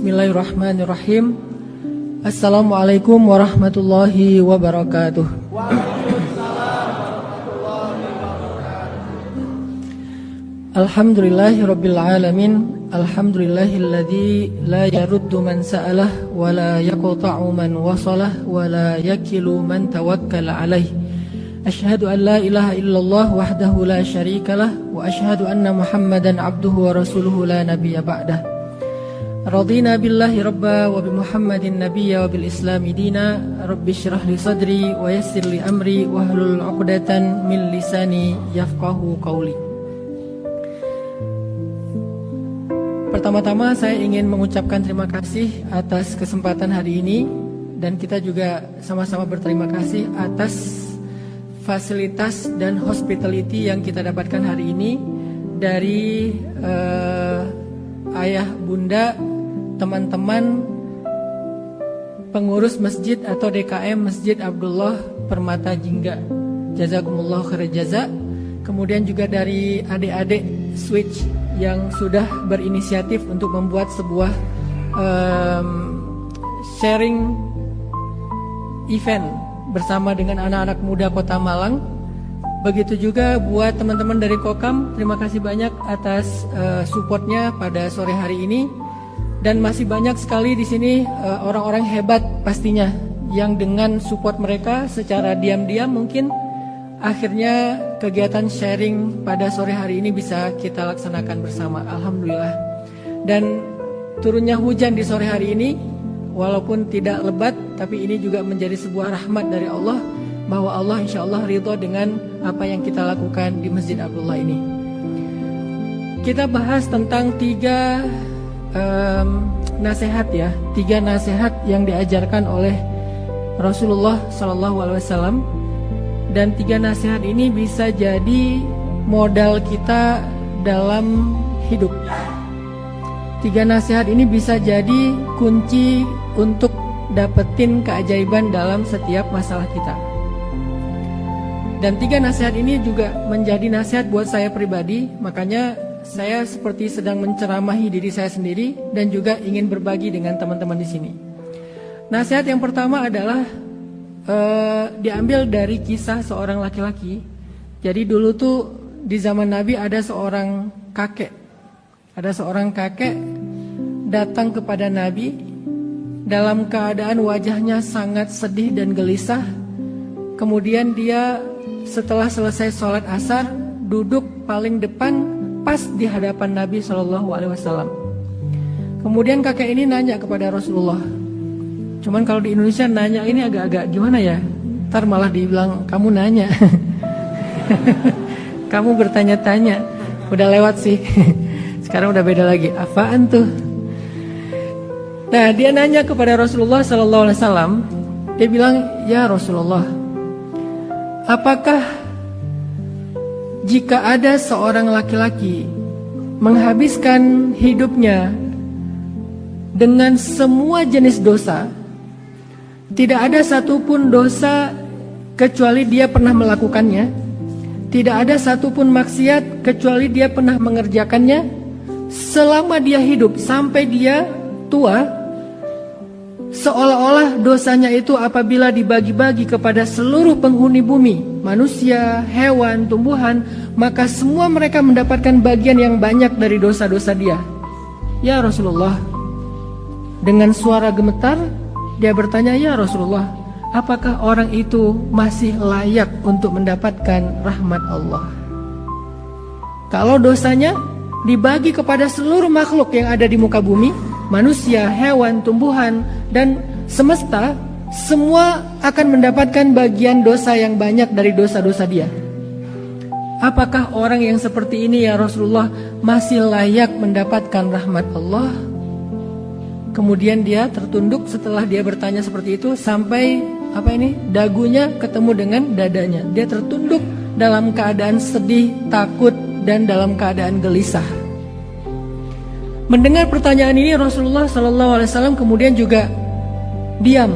Bismillahirrahmanirrahim. Assalamualaikum warahmatullahi wabarakatuh. Alhamdulillahirabbil alamin. Alhamdulillahilladzi la yaruddu man sa'alah wa la yaqta'u man wasalah wa la yakilu man tawakkala alaih. Asyhadu an la ilaha illallah wahdahu la syarikalah wa asyhadu anna Muhammadan abduhu wa rasuluhu la nabiyya ba'dah. Radina billahi rabba wa bi Muhammadin nabiyya wa bil islami dina. Rabbi syrah li sadri wa yassir li amri wahlul 'uqdatan min lisani yafqahu qawli. Pertama-tama saya ingin mengucapkan terima kasih atas kesempatan hari ini, dan kita juga sama-sama berterima kasih atas fasilitas dan hospitality yang kita dapatkan hari ini dari ayah bunda, teman-teman pengurus masjid atau DKM Masjid Abdullah Permata Jingga. Jazakumullah khair jaza. Kemudian juga dari adik-adik Switch yang sudah berinisiatif untuk membuat sebuah sharing event bersama dengan anak-anak muda Kota Malang. Begitu juga buat teman-teman dari Kokam, terima kasih banyak atas supportnya pada sore hari ini. Dan masih banyak sekali di sini orang-orang hebat pastinya yang dengan support mereka secara diam-diam mungkin akhirnya kegiatan sharing pada sore hari ini bisa kita laksanakan bersama. Alhamdulillah. Dan turunnya hujan di sore hari ini walaupun tidak lebat, tapi ini juga menjadi sebuah rahmat dari Allah, bahwa Allah insya Allah ridho dengan apa yang kita lakukan di Masjid Abdullah ini. Kita bahas tentang tiga nasihat ya, tiga nasihat yang diajarkan oleh Rasulullah SAW, dan tiga nasihat ini bisa jadi modal kita dalam hidup. Tiga nasihat ini bisa jadi kunci untuk dapetin keajaiban dalam setiap masalah kita. Dan tiga nasihat ini juga menjadi nasihat buat saya pribadi. Makanya saya seperti sedang menceramahi diri saya sendiri dan juga ingin berbagi dengan teman-teman di sini. Nasihat yang pertama adalah diambil dari kisah seorang laki-laki. Jadi dulu tuh di zaman Nabi ada seorang kakek. Ada seorang kakek datang kepada Nabi dalam keadaan wajahnya sangat sedih dan gelisah. Kemudian dia setelah selesai sholat asar duduk paling depan pas di hadapan Nabi SAW. Kemudian kakek ini nanya kepada Rasulullah. Cuman kalau di Indonesia nanya ini agak-agak gimana ya? Ntar malah dibilang kamu nanya. Kamu bertanya-tanya. Udah lewat sih. Sekarang udah beda lagi. Apaan tuh? Nah, dia nanya kepada Rasulullah SAW. Dia bilang, ya Rasulullah, apakah jika ada seorang laki-laki menghabiskan hidupnya dengan semua jenis dosa, tidak ada satupun dosa kecuali dia pernah melakukannya, tidak ada satupun maksiat kecuali dia pernah mengerjakannya, selama dia hidup sampai dia tua, seolah-olah dosanya itu apabila dibagi-bagi kepada seluruh penghuni bumi, manusia, hewan, tumbuhan, maka semua mereka mendapatkan bagian yang banyak dari dosa-dosa dia. Ya Rasulullah, dengan suara gemetar dia bertanya, ya Rasulullah, apakah orang itu masih layak untuk mendapatkan rahmat Allah? Kalau dosanya dibagi kepada seluruh makhluk yang ada di muka bumi, manusia, hewan, tumbuhan, dan semesta, semua akan mendapatkan bagian dosa yang banyak dari dosa-dosa dia. Apakah orang yang seperti ini ya Rasulullah masih layak mendapatkan rahmat Allah? Kemudian dia tertunduk setelah dia bertanya seperti itu sampai dagunya ketemu dengan dadanya. Dia tertunduk dalam keadaan sedih, takut, dan dalam keadaan gelisah. Mendengar pertanyaan ini Rasulullah SAW kemudian juga diam,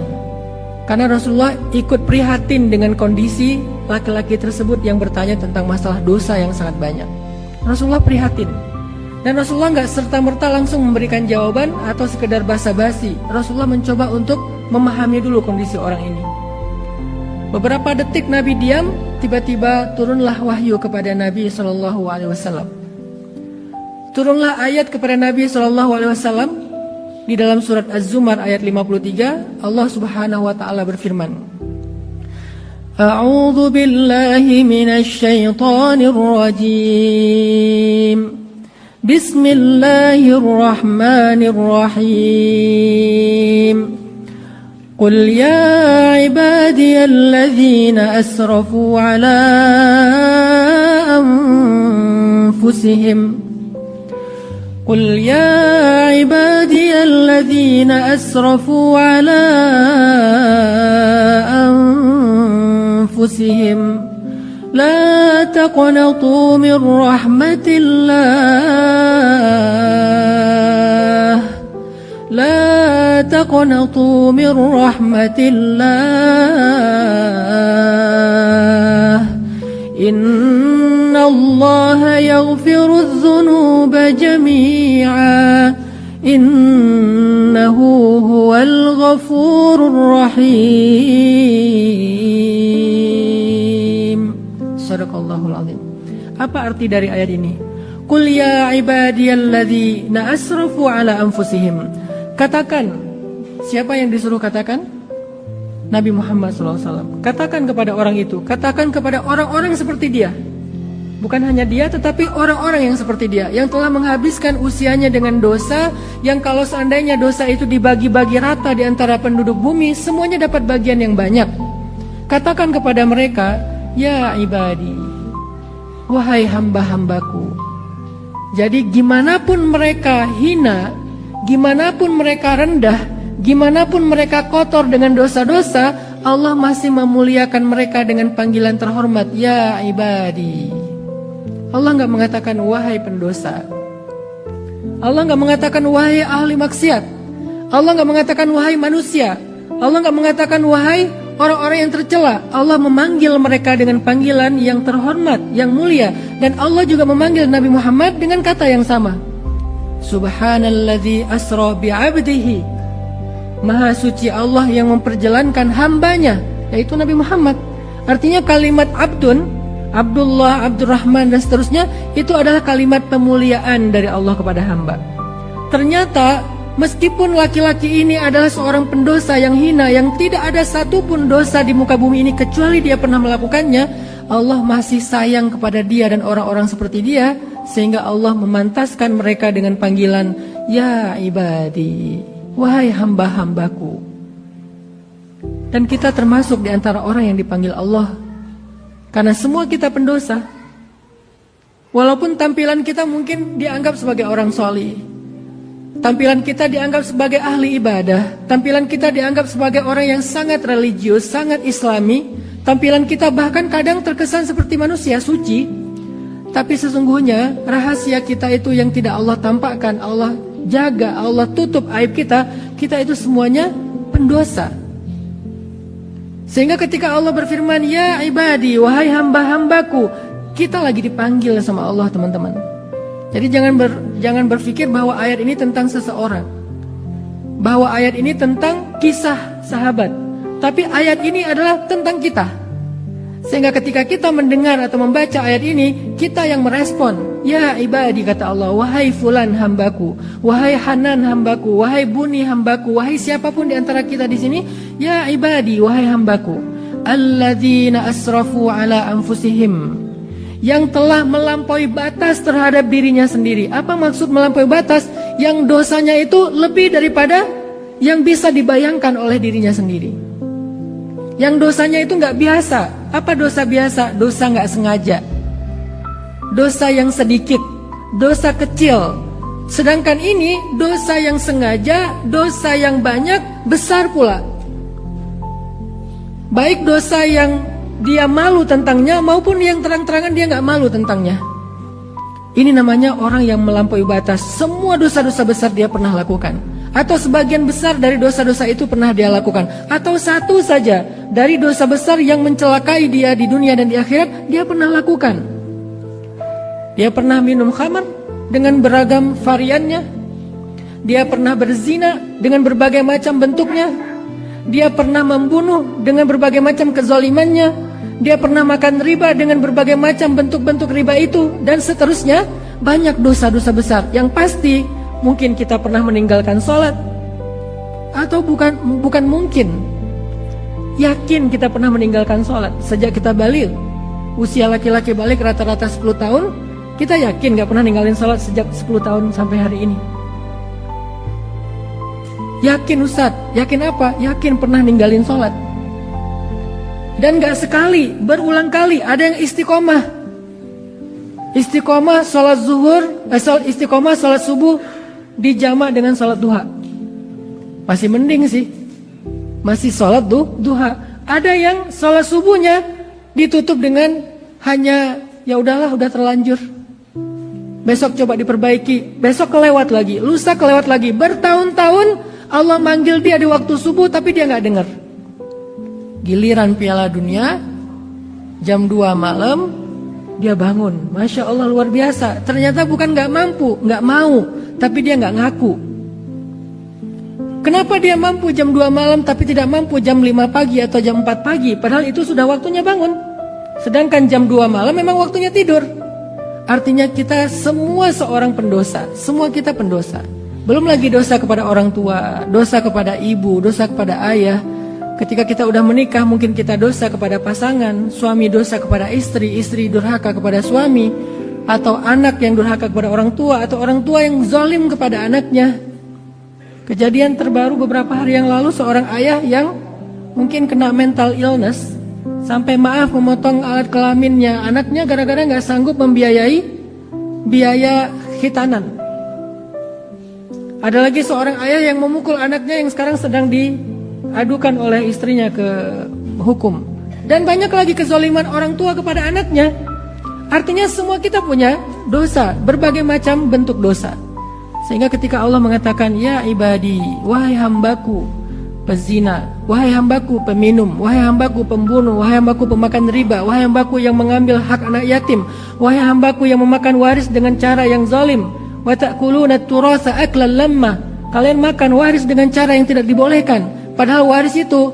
karena Rasulullah ikut prihatin dengan kondisi laki-laki tersebut yang bertanya tentang masalah dosa yang sangat banyak. Rasulullah prihatin. Dan Rasulullah nggak serta-merta langsung memberikan jawaban atau sekedar basa-basi. Rasulullah mencoba untuk memahami dulu kondisi orang ini. Beberapa detik Nabi diam, tiba-tiba turunlah wahyu kepada Nabi SAW. Turunlah ayat kepada Nabi SAW di dalam surat Az-Zumar ayat 53. Allah Subhanahu wa taala berfirman, A'udzu billahi minasy syaithanir rajim. Bismillahirrahmanirrahim. Qul ya ibadiyalladzina asrafu ala anfusihim قل يا عبادي الذين أسرفوا على أنفسهم لا تقنطوا من رحمة الله لا تقنطوا من رحمة الله إن الله يغفر الذنوب جميعا إنه هو الغفور الرحيم. Sadaqallahul azim. Apa arti dari ayat ini? Qul ya ibadiyalladzina asrafu ala anfusihim. Katakan, siapa yang disuruh katakan? Nabi Muhammad SAW. Katakan kepada orang itu, katakan kepada orang-orang seperti dia. Bukan hanya dia, tetapi orang-orang yang seperti dia, yang telah menghabiskan usianya dengan dosa, yang kalau seandainya dosa itu dibagi-bagi rata di antara penduduk bumi, semuanya dapat bagian yang banyak. Katakan kepada mereka, ya ibadi, wahai hamba-hambaku. Jadi gimanapun mereka hina, gimanapun mereka rendah, gimanapun mereka kotor dengan dosa-dosa, Allah masih memuliakan mereka dengan panggilan terhormat, ya ibadi. Allah nggak mengatakan wahai pendosa. Allah nggak mengatakan wahai ahli maksiat. Allah nggak mengatakan wahai manusia. Allah nggak mengatakan wahai orang-orang yang tercela. Allah memanggil mereka dengan panggilan yang terhormat, yang mulia. Dan Allah juga memanggil Nabi Muhammad dengan kata yang sama. Subhanalladzi asra bi'abdihi. Maha suci Allah yang memperjalankan hambanya, yaitu Nabi Muhammad. Artinya kalimat abdun, Abdullah, Abdurrahman dan seterusnya, itu adalah kalimat pemuliaan dari Allah kepada hamba. Ternyata meskipun laki-laki ini adalah seorang pendosa yang hina, yang tidak ada satupun dosa di muka bumi ini kecuali dia pernah melakukannya, Allah masih sayang kepada dia dan orang-orang seperti dia, sehingga Allah memantaskan mereka dengan panggilan ya ibadi, wahai hamba-hambaku. Dan kita termasuk di antara orang yang dipanggil Allah, karena semua kita pendosa. Walaupun tampilan kita mungkin dianggap sebagai orang solih, tampilan kita dianggap sebagai ahli ibadah, tampilan kita dianggap sebagai orang yang sangat religius, sangat islami, tampilan kita bahkan kadang terkesan seperti manusia suci. Tapi sesungguhnya rahasia kita itu yang tidak Allah tampakkan, Allah jaga, Allah tutup aib kita, kita itu semuanya pendosa. Sehingga ketika Allah berfirman, ya ibadi, wahai hamba-hambaku, kita lagi dipanggil sama Allah, teman-teman. Jadi jangan berpikir bahwa ayat ini tentang seseorang, bahwa ayat ini tentang kisah sahabat. Tapi ayat ini adalah tentang kita. Sehingga ketika kita mendengar atau membaca ayat ini, kita yang merespon, ya ibadi, kata Allah, wahai fulan hambaku, wahai Hanan hambaku, wahai Buni hambaku, wahai siapapun di antara kita di sini, ya ibadi, wahai hambaku, alladzina asrafu ala anfusihim, yang telah melampaui batas terhadap dirinya sendiri. Apa maksud melampaui batas? Yang dosanya itu lebih daripada yang bisa dibayangkan oleh dirinya sendiri. Yang dosanya itu nggak biasa. Apa dosa biasa? Dosa nggak sengaja, dosa yang sedikit, dosa kecil. Sedangkan ini dosa yang sengaja, dosa yang banyak, besar pula. Baik dosa yang dia malu tentangnya maupun yang terang-terangan dia nggak malu tentangnya. Ini namanya orang yang melampaui batas. Semua dosa-dosa besar dia pernah lakukan, atau sebagian besar dari dosa-dosa itu pernah dia lakukan, atau satu saja dari dosa besar yang mencelakai dia di dunia dan di akhirat dia pernah lakukan. Dia pernah minum khamar, dengan beragam variannya. Dia pernah berzina dengan berbagai macam bentuknya. Dia pernah membunuh dengan berbagai macam kezalimannya. Dia pernah makan riba dengan berbagai macam bentuk-bentuk riba itu, dan seterusnya. Banyak dosa-dosa besar. Yang pasti mungkin kita pernah meninggalkan sholat. Atau bukan mungkin, yakin kita pernah meninggalkan sholat sejak kita balik. Usia laki-laki balik rata-rata 10 tahun, kita yakin gak pernah ninggalin sholat sejak 10 tahun sampai hari ini. Yakin Ustadz, yakin apa? Yakin pernah ninggalin sholat. Dan gak sekali, berulang kali. Ada yang istiqomah. Istiqomah sholat zuhur, istiqomah sholat subuh dijamak dengan sholat duha. Masih mending sih. Masih sholat duha. Ada yang sholat subuhnya ditutup dengan hanya ya udahlah, udah terlanjur. Besok coba diperbaiki, besok kelewat lagi, lusa kelewat lagi. Bertahun-tahun Allah manggil dia di waktu subuh tapi dia gak dengar. Giliran Piala Dunia jam 2 malam dia bangun. Masya Allah, luar biasa. Ternyata bukan gak mampu, gak mau, tapi dia gak ngaku. Kenapa dia mampu jam 2 malam tapi tidak mampu jam 5 pagi atau jam 4 pagi? Padahal itu sudah waktunya bangun. Sedangkan jam 2 malam memang waktunya tidur. Artinya kita semua seorang pendosa. Semua kita pendosa. Belum lagi dosa kepada orang tua, dosa kepada ibu, dosa kepada ayah. Ketika kita udah menikah mungkin kita dosa kepada pasangan. Suami dosa kepada istri, istri durhaka kepada suami. Atau anak yang durhaka kepada orang tua. Atau orang tua yang zalim kepada anaknya. Kejadian terbaru beberapa hari yang lalu, seorang ayah yang mungkin kena mental illness, sampai maaf memotong alat kelaminnya anaknya gara-gara gak sanggup membiayai biaya khitanan. Ada lagi seorang ayah yang memukul anaknya yang sekarang sedang diadukan oleh istrinya ke hukum. Dan banyak lagi kezaliman orang tua kepada anaknya. Artinya semua kita punya dosa, berbagai macam bentuk dosa. Sehingga ketika Allah mengatakan, ya ibadi, wahai hambaku pezina, wahai hambaku peminum, wahai hambaku pembunuh, wahai hambaku pemakan riba, wahai hambaku yang mengambil hak anak yatim, wahai hambaku yang memakan waris dengan cara yang zalim, wa ta'kuluna turasa aklan lamma, kalian makan waris dengan cara yang tidak dibolehkan. Padahal waris itu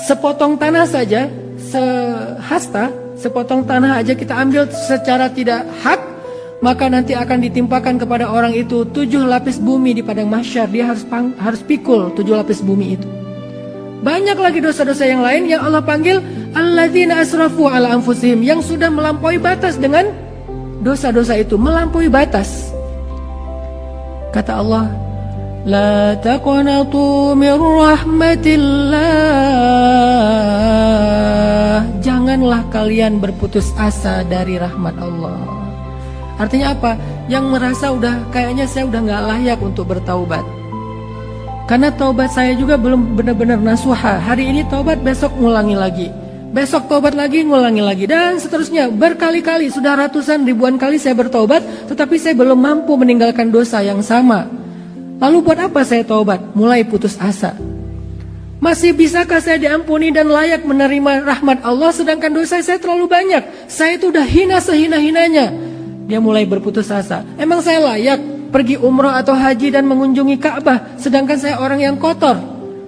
sepotong tanah saja, sehasta, sepotong tanah aja kita ambil secara tidak hak, maka nanti akan ditimpakan kepada orang itu 7 lapis bumi di padang mahsyar. Dia harus pikul 7 lapis bumi itu. Banyak lagi dosa-dosa yang lain yang Allah panggil alladzina asrafu ala anfusihim, yang sudah melampaui batas dengan dosa-dosa itu, melampaui batas. Kata Allah, la taqnatu mir rahmatillah, janganlah kalian berputus asa dari rahmat Allah. Artinya apa? Yang merasa kayaknya saya udah gak layak untuk bertaubat. Karena taubat saya juga belum benar-benar nasuha. Hari ini taubat, besok ngulangi lagi. Besok taubat lagi, ngulangi lagi. Dan seterusnya, berkali-kali, sudah ratusan ribuan kali saya bertaubat, tetapi saya belum mampu meninggalkan dosa yang sama. Lalu buat apa saya taubat? Mulai putus asa. Masih bisakah saya diampuni dan layak menerima rahmat Allah, sedangkan dosa saya terlalu banyak. Saya itu udah hina sehina-hinanya. Dia mulai berputus asa. Emang saya layak pergi umroh atau haji dan mengunjungi Ka'bah, sedangkan saya orang yang kotor?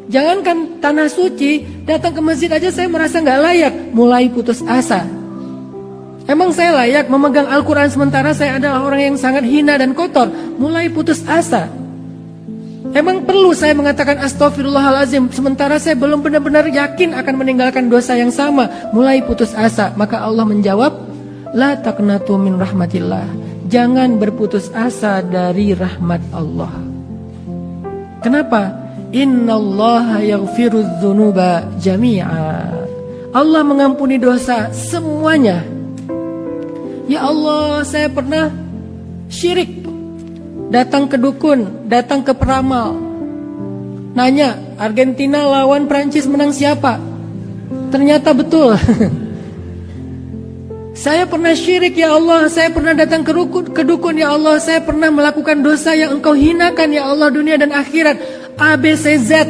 Jangankan tanah suci, datang ke masjid aja saya merasa gak layak. Mulai putus asa. Emang saya layak memegang Al-Quran sementara saya adalah orang yang sangat hina dan kotor? Mulai putus asa. Emang perlu saya mengatakan astaghfirullahalazim sementara saya belum benar-benar yakin akan meninggalkan dosa yang sama? Mulai putus asa. Maka Allah menjawab, la taqnatu min rahmatillah, jangan berputus asa dari rahmat Allah. Kenapa? Innallaha yaghfirudz dzunuba jami'a, Allah mengampuni dosa semuanya. Ya Allah, saya pernah syirik, datang ke dukun, datang ke peramal, nanya Argentina lawan Prancis menang siapa? Ternyata betul. Saya pernah syirik ya Allah, saya pernah datang ke dukun ya Allah, saya pernah melakukan dosa yang Engkau hinakan ya Allah, dunia dan akhirat. A, B, C, Z.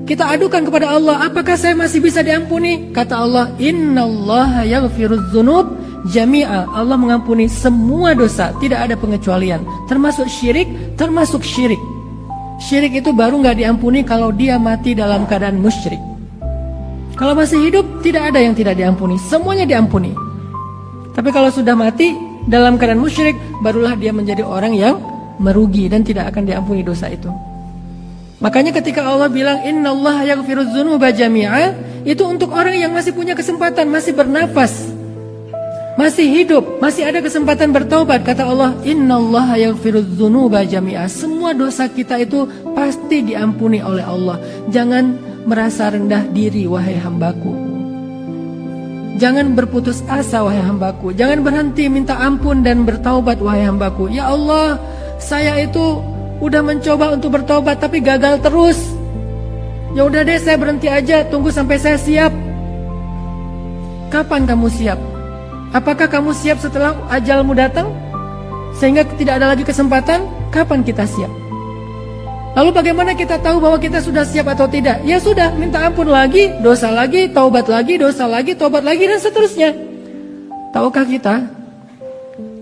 Kita adukan kepada Allah, apakah saya masih bisa diampuni? Kata Allah, innallaha yaghfirudz dzunub jami'a. Allah mengampuni semua dosa, tidak ada pengecualian, termasuk syirik, termasuk syirik. Syirik itu baru nggak diampuni kalau dia mati dalam keadaan musyrik. Kalau masih hidup tidak ada yang tidak diampuni, semuanya diampuni. Tapi kalau sudah mati dalam keadaan musyrik, barulah dia menjadi orang yang merugi dan tidak akan diampuni dosa itu. Makanya ketika Allah bilang innallaha yaghfirudz dzunuba jami'a, itu untuk orang yang masih punya kesempatan, masih bernafas, masih hidup, masih ada kesempatan bertaubat. Kata Allah, innallaha yaghfirudz dzunuba jami'a. Semua dosa kita itu pasti diampuni oleh Allah. Jangan merasa rendah diri wahai hambaku. Jangan berputus asa wahai hambaku. Jangan berhenti minta ampun dan bertaubat wahai hambaku. Ya Allah, saya itu udah mencoba untuk bertaubat tapi gagal terus. Ya udah deh, saya berhenti aja, tunggu sampai saya siap. Kapan kamu siap? Apakah kamu siap setelah ajalmu datang? Sehingga tidak ada lagi kesempatan? Kapan kita siap? Lalu bagaimana kita tahu bahwa kita sudah siap atau tidak? Ya sudah, minta ampun lagi, dosa lagi, taubat lagi, dosa lagi, taubat lagi, dan seterusnya. Tahukah kita,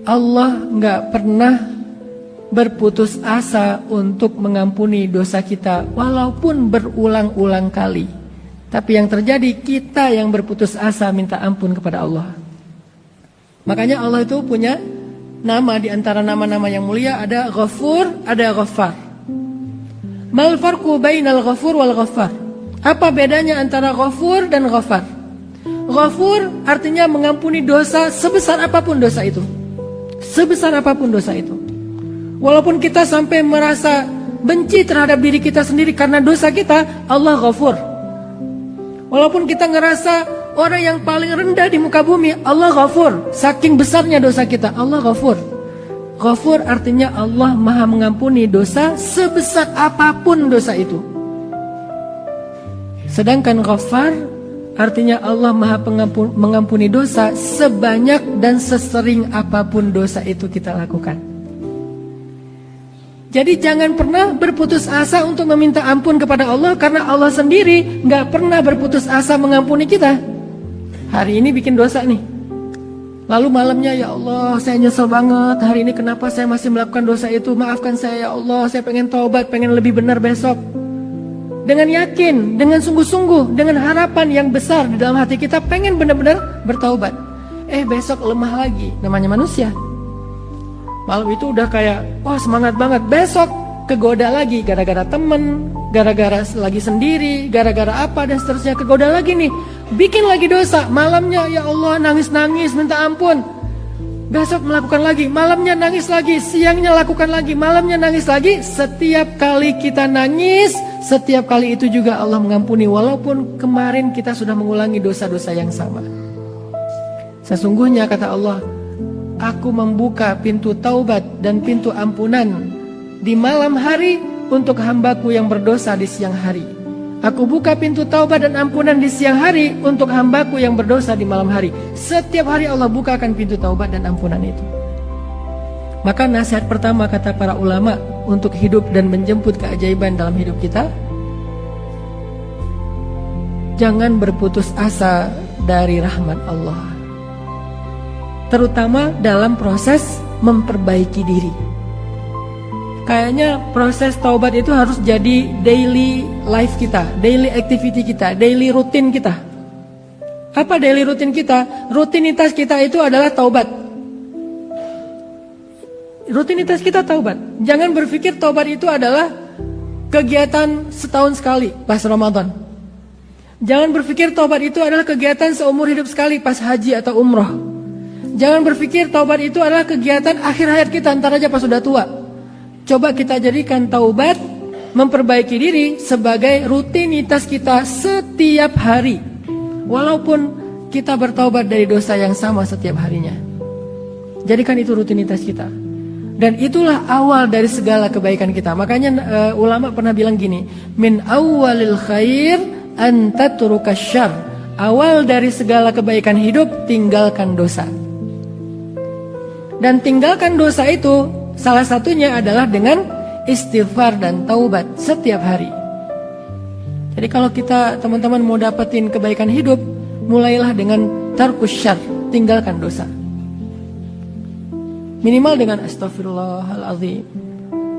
Allah nggak pernah berputus asa untuk mengampuni dosa kita walaupun berulang-ulang kali. Tapi yang terjadi, kita yang berputus asa minta ampun kepada Allah. Makanya Allah itu punya nama, di antara nama-nama yang mulia ada Ghafur, ada Ghaffar. Mal farqu bainal Ghafur wal Ghaffar? Apa bedanya antara Ghafur dan Ghaffar? Ghafur artinya mengampuni dosa sebesar apapun dosa itu. Sebesar apapun dosa itu. Walaupun kita sampai merasa benci terhadap diri kita sendiri karena dosa kita, Allah Ghafur. Walaupun kita ngerasa orang yang paling rendah di muka bumi, Allah Ghafur. Saking besarnya dosa kita, Allah Ghafur. Ghafur artinya Allah maha mengampuni dosa sebesar apapun dosa itu. Sedangkan Ghaffar artinya Allah maha mengampuni dosa sebanyak dan sesering apapun dosa itu kita lakukan. Jadi jangan pernah berputus asa untuk meminta ampun kepada Allah, karena Allah sendiri nggak pernah berputus asa mengampuni kita. Hari ini bikin dosa nih, lalu malamnya, ya Allah saya nyesel banget hari ini, kenapa saya masih melakukan dosa itu, maafkan saya ya Allah, saya pengen taubat, pengen lebih benar besok. Dengan yakin, dengan sungguh-sungguh, dengan harapan yang besar di dalam hati kita, pengen benar-benar bertaubat. Besok lemah lagi, namanya manusia. Malam itu udah kayak, wah semangat banget. Besok kegoda lagi, gara-gara temen, gara-gara lagi sendiri, gara-gara apa dan seterusnya, kegoda lagi nih, bikin lagi dosa. Malamnya, ya Allah nangis-nangis minta ampun. Besok melakukan lagi, malamnya nangis lagi, siangnya lakukan lagi, malamnya nangis lagi. Setiap kali kita nangis, setiap kali itu juga Allah mengampuni, walaupun kemarin kita sudah mengulangi dosa-dosa yang sama. Sesungguhnya kata Allah, Aku membuka pintu taubat dan pintu ampunan di malam hari untuk hambaku yang berdosa di siang hari. Aku buka pintu taubat dan ampunan di siang hari untuk hambaku yang berdosa di malam hari. Setiap hari Allah bukakan pintu taubat dan ampunan itu. Maka nasihat pertama kata para ulama untuk hidup dan menjemput keajaiban dalam hidup kita, jangan berputus asa dari rahmat Allah, terutama dalam proses memperbaiki diri. Kayaknya proses taubat itu harus jadi daily life kita, daily activity kita, daily rutin kita. Apa daily rutin kita? Rutinitas kita itu adalah taubat. Rutinitas kita taubat. Jangan berpikir taubat itu adalah kegiatan setahun sekali pas Ramadan. Jangan berpikir taubat itu adalah kegiatan seumur hidup sekali pas haji atau umroh. Jangan berpikir taubat itu adalah kegiatan akhir hayat kita, ntar aja pas sudah tua. Coba kita jadikan taubat, memperbaiki diri sebagai rutinitas kita setiap hari. Walaupun kita bertaubat dari dosa yang sama setiap harinya. Jadikan itu rutinitas kita. Dan itulah awal dari segala kebaikan kita. Makanya ulama pernah bilang gini, min awwalil khair an tatruka syarr. Awal dari segala kebaikan hidup, tinggalkan dosa. Dan tinggalkan dosa itu salah satunya adalah dengan istighfar dan taubat setiap hari. Jadi kalau kita teman-teman mau dapetin kebaikan hidup, mulailah dengan tarkus syarr, tinggalkan dosa. Minimal dengan astagfirullahaladzim.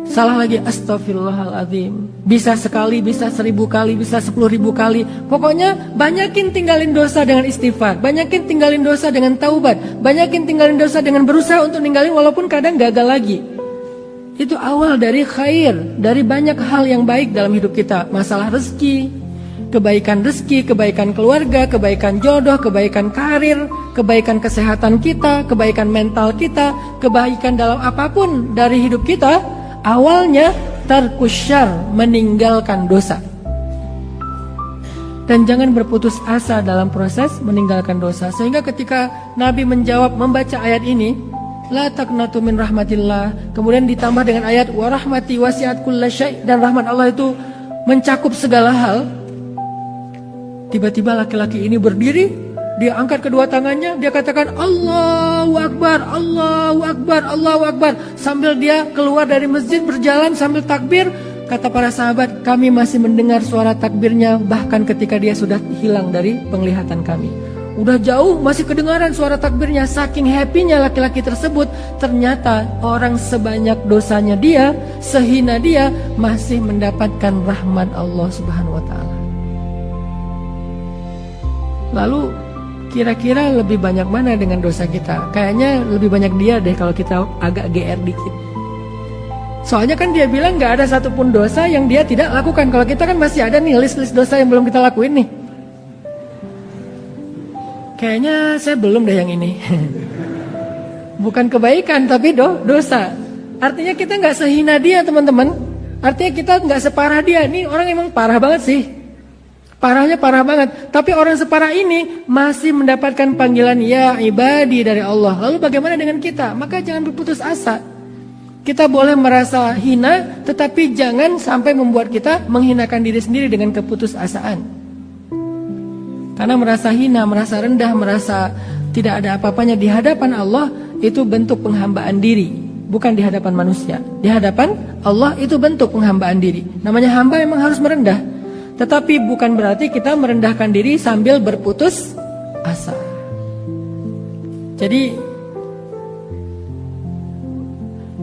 Salah lagi astagfirullahaladzim. Bisa sekali, bisa 1000 kali, bisa 10.000 kali. Pokoknya banyakin tinggalin dosa dengan istighfar, banyakin tinggalin dosa dengan taubat, banyakin tinggalin dosa dengan berusaha untuk ninggalin walaupun kadang gagal lagi. Itu awal dari khair, dari banyak hal yang baik dalam hidup kita. Masalah rezeki, kebaikan keluarga, kebaikan jodoh, kebaikan karir, kebaikan kesehatan kita, kebaikan mental kita, kebaikan dalam apapun dari hidup kita. Awalnya tarkus syarr, meninggalkan dosa. Dan jangan berputus asa dalam proses meninggalkan dosa. Sehingga ketika Nabi membaca ayat ini, la taqnatu min rahmatillah, kemudian ditambah dengan ayat wa rahmati wasi'at kullasyai', dan rahmat Allah itu mencakup segala hal. Tiba-tiba laki-laki ini berdiri, dia angkat kedua tangannya, dia katakan Allahu Akbar, Allahu Akbar, Allahu Akbar. Sambil dia keluar dari masjid berjalan sambil takbir, kata para sahabat, kami masih mendengar suara takbirnya bahkan ketika dia sudah hilang dari penglihatan kami. Udah jauh masih kedengaran suara takbirnya. Saking happy-nya laki-laki tersebut, ternyata orang sebanyak dosanya dia, sehina dia, masih mendapatkan rahmat Allah Subhanahu wa taala. Lalu kira-kira lebih banyak mana dengan dosa kita? Kayaknya lebih banyak dia deh kalau kita agak GR dikit. Soalnya kan dia bilang gak ada satupun dosa yang dia tidak lakukan. Kalau kita kan masih ada nih list-list dosa yang belum kita lakuin nih. Kayaknya saya belum deh yang ini. Bukan kebaikan tapi dosa. Artinya kita gak sehina dia, teman-teman. Artinya kita gak separah dia. Ini orang emang parah banget sih. Parahnya parah banget. Tapi orang separah ini masih mendapatkan panggilan ya ibadi dari Allah. Lalu bagaimana dengan kita? Maka jangan berputus asa. Kita boleh merasa hina, tetapi jangan sampai membuat kita menghinakan diri sendiri dengan keputusasaan. Karena merasa hina, merasa rendah, merasa tidak ada apa-apanya di hadapan Allah, itu bentuk penghambaan diri. Bukan di hadapan manusia. Di hadapan Allah itu bentuk penghambaan diri. Namanya hamba memang harus merendah. Tetapi bukan berarti kita merendahkan diri sambil berputus asa. Jadi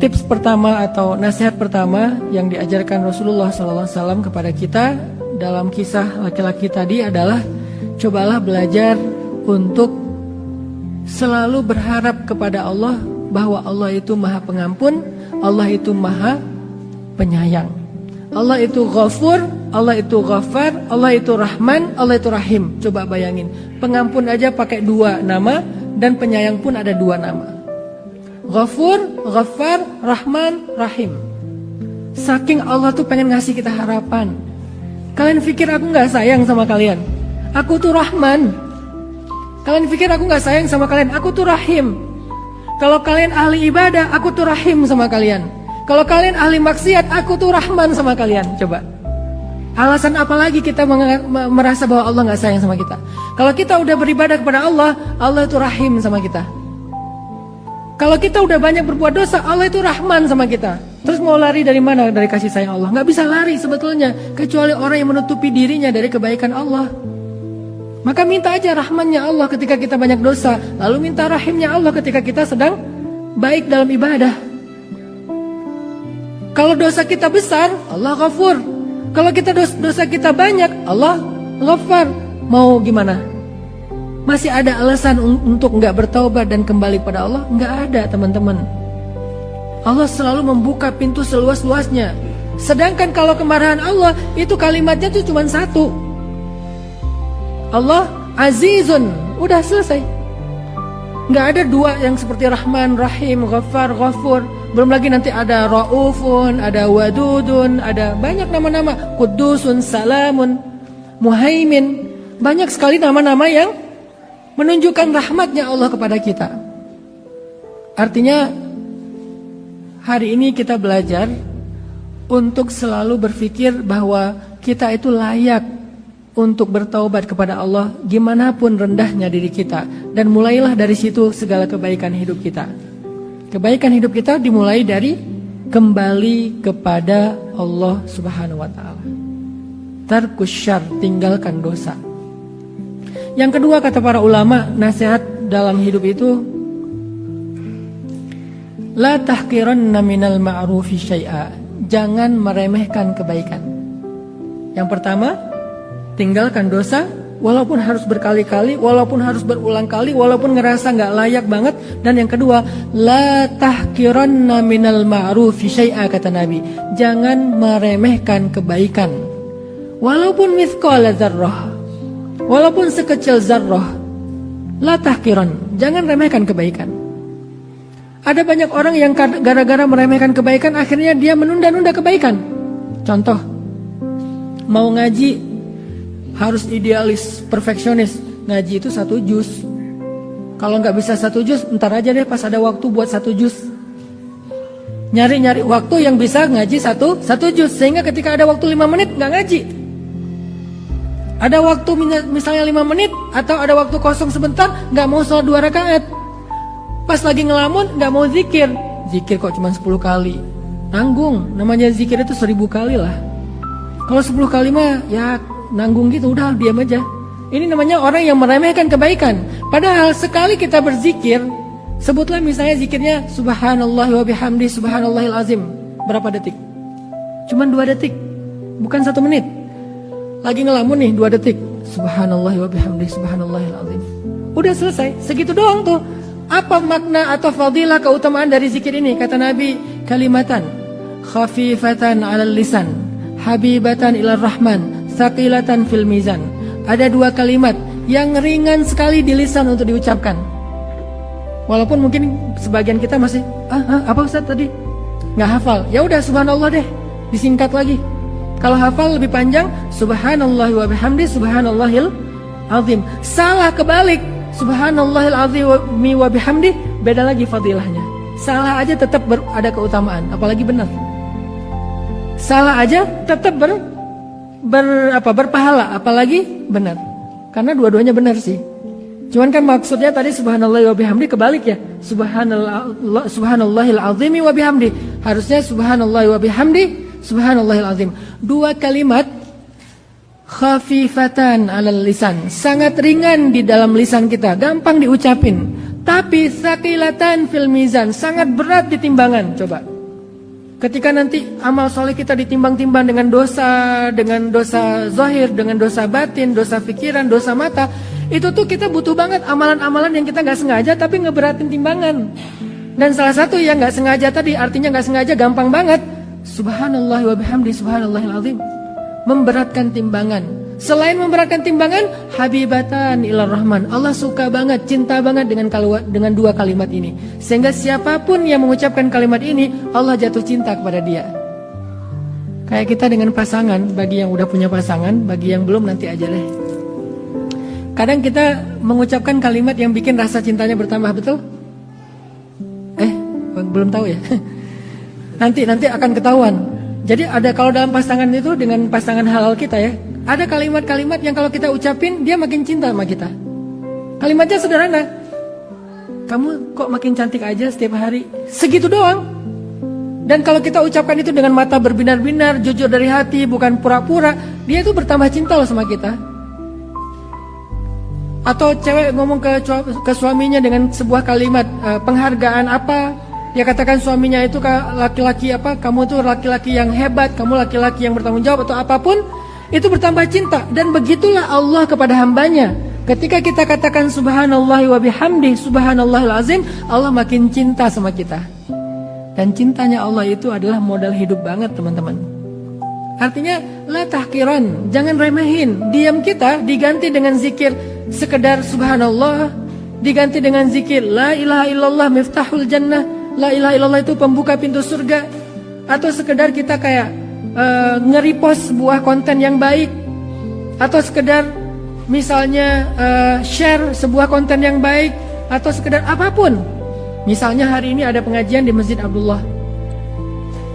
tips pertama atau nasihat pertama yang diajarkan Rasulullah SAW kepada kita dalam kisah laki-laki tadi adalah cobalah belajar untuk selalu berharap kepada Allah bahwa Allah itu Maha Pengampun, Allah itu Maha Penyayang. Allah itu Ghafur, Allah itu Ghaffar, Allah itu Rahman, Allah itu Rahim. Coba bayangin, pengampun aja pakai 2 nama dan penyayang pun ada 2 nama. Ghafur, Ghaffar, Rahman, Rahim. Saking Allah tuh pengen ngasih kita harapan. Kalian pikir aku gak sayang sama kalian? Aku tuh Rahman. Kalian pikir aku gak sayang sama kalian? Aku tuh Rahim. Kalau kalian ahli ibadah, aku tuh Rahim sama kalian. Kalau kalian ahli maksiat, aku tuh Rahman sama kalian. Coba. Alasan apa lagi kita merasa bahwa Allah gak sayang sama kita? Kalau kita udah beribadah kepada Allah, Allah itu Rahim sama kita. Kalau kita udah banyak berbuat dosa, Allah itu Rahman sama kita. Terus mau lari dari mana dari kasih sayang Allah? Gak bisa lari sebetulnya, kecuali orang yang menutupi dirinya dari kebaikan Allah. Maka minta aja rahmannya Allah ketika kita banyak dosa, lalu minta rahimnya Allah ketika kita sedang baik dalam ibadah. Kalau dosa kita besar, Allah Ghafur. Kalau kita dosa kita banyak, Allah Ghaffar. Mau gimana? Masih ada alasan untuk nggak bertaubat dan kembali pada Allah? Nggak ada, teman-teman. Allah selalu membuka pintu seluas-luasnya. Sedangkan kalau kemarahan Allah, itu kalimatnya tuh cuma 1. Allah Azizun, udah selesai. Nggak ada 2 yang seperti Rahman, Rahim, Ghaffar, Ghafur. Belum lagi nanti ada Ra'ufun, ada Wadudun, ada banyak nama-nama, Qudusun, Salamun, Muhaimin. Banyak sekali nama-nama yang menunjukkan rahmatnya Allah kepada kita. Artinya hari ini kita belajar untuk selalu berpikir bahwa kita itu layak untuk bertaubat kepada Allah gimana pun rendahnya diri kita. Dan mulailah dari situ segala kebaikan hidup kita. Kebaikan hidup kita dimulai dari kembali kepada Allah Subhanahu wa taala. Tarkus syarr, tinggalkan dosa. Yang kedua, kata para ulama, nasihat dalam hidup itu La tahqiranna minal ma'rufi syai'a. Jangan meremehkan kebaikan. Yang pertama, tinggalkan dosa, walaupun harus berkali-kali, walaupun harus berulang kali, walaupun ngerasa gak layak banget. Dan yang kedua, la tahqiranna minal ma'rufi syai'a, kata Nabi. Jangan meremehkan kebaikan, walaupun mithqala dzarrah, walaupun sekecil zarrah. La tahqiran, jangan remehkan kebaikan. Ada banyak orang yang gara-gara meremehkan kebaikan, akhirnya dia menunda-nunda kebaikan. Contoh, mau ngaji harus idealis, perfeksionis. Ngaji itu 1 juz. Kalau nggak bisa 1 juz, ntar aja deh pas ada waktu buat 1 juz. Nyari-nyari waktu yang bisa ngaji satu juz, sehingga ketika ada waktu 5 menit nggak ngaji. Ada waktu misalnya 5 menit, atau ada waktu kosong sebentar, nggak mau sholat 2 rakaat. Pas lagi ngelamun nggak mau zikir. Zikir kok cuma 10 kali. Nanggung, namanya zikir itu 1000 kali lah. Kalau 10 kali mah ya nanggung gitu, udah diam aja. Ini namanya orang yang meremehkan kebaikan. Padahal sekali kita berzikir, sebutlah misalnya zikirnya subhanallah wa bihamdi subhanallahil azim. Berapa detik? Cuman 2 detik, bukan 1 menit. Lagi ngelamun nih 2 detik, subhanallah wa bihamdi subhanallahil azim. Udah selesai, segitu doang tuh. Apa makna atau fadilah keutamaan dari zikir ini? Kata Nabi, kalimatan khafifatan 'alal lisan, habibatan ilar rahman, thaqilatan fil mizan. Ada 2 kalimat yang ringan sekali di lisan untuk diucapkan. Walaupun mungkin sebagian kita masih apa Ustaz tadi? Nggak hafal. Ya udah subhanallah deh, disingkat lagi. Kalau hafal lebih panjang, subhanallah wa bihamdi subhanallahil azim. Salah kebalik, subhanallahil azim wa bihamdi, beda lagi fadilahnya. Salah aja tetap ada keutamaan, apalagi benar. Salah aja tetap berpahala, apalagi benar. Karena dua-duanya benar sih. Cuman kan maksudnya tadi subhanallah wa bihamdi kebalik ya. Subhanallahil azim wa bihamdi. Harusnya subhanallah wa bihamdi subhanallahil azim. 2 kalimat khafifatan 'alal lisan, sangat ringan di dalam lisan kita, gampang diucapin. Tapi thaqilatan fil mizan, sangat berat di timbangan. Coba, ketika nanti amal soleh kita ditimbang-timbang dengan dosa zahir, dengan dosa batin, dosa pikiran, dosa mata, itu tuh kita butuh banget amalan-amalan yang kita nggak sengaja tapi ngeberatin timbangan. Dan salah satu yang nggak sengaja tadi, artinya nggak sengaja, gampang banget. Subhanallah wa bihamdi subhanallahil azim, memberatkan timbangan. Selain memberatkan timbangan, habibatan ilar rahman, Allah suka banget, cinta banget dengan 2 kalimat ini. Sehingga siapapun yang mengucapkan kalimat ini, Allah jatuh cinta kepada dia. Kayak kita dengan pasangan, bagi yang udah punya pasangan, bagi yang belum nanti aja deh. Kadang kita mengucapkan kalimat yang bikin rasa cintanya bertambah, betul? Belum tahu ya? Nanti akan ketahuan. Jadi ada, kalau dalam pasangan itu, dengan pasangan halal kita ya, ada kalimat-kalimat yang kalau kita ucapin, dia makin cinta sama kita. Kalimatnya sederhana, kamu kok makin cantik aja setiap hari, segitu doang. Dan kalau kita ucapkan itu dengan mata berbinar-binar, jujur dari hati, bukan pura-pura, dia itu bertambah cinta loh sama kita. Atau cewek ngomong ke suaminya dengan sebuah kalimat penghargaan apa, dia katakan suaminya itu laki-laki apa, kamu tuh laki-laki yang hebat, kamu laki-laki yang bertanggung jawab atau apapun, itu bertambah cinta. Dan begitulah Allah kepada hambanya. Ketika kita katakan subhanallah wa bihamdi subhanallahil azim, Allah makin cinta sama kita. Dan cintanya Allah itu adalah modal hidup banget teman-teman. Artinya la tahqiran, jangan remehin. Diam kita diganti dengan zikir sekedar subhanallah, diganti dengan zikir la ilaha illallah miftahul jannah, la ilaha illallah itu pembuka pintu surga. Atau sekedar kita kayak nge-repost sebuah konten yang baik, atau sekedar misalnya share sebuah konten yang baik, atau sekedar apapun. Misalnya hari ini ada pengajian di Masjid Abdullah,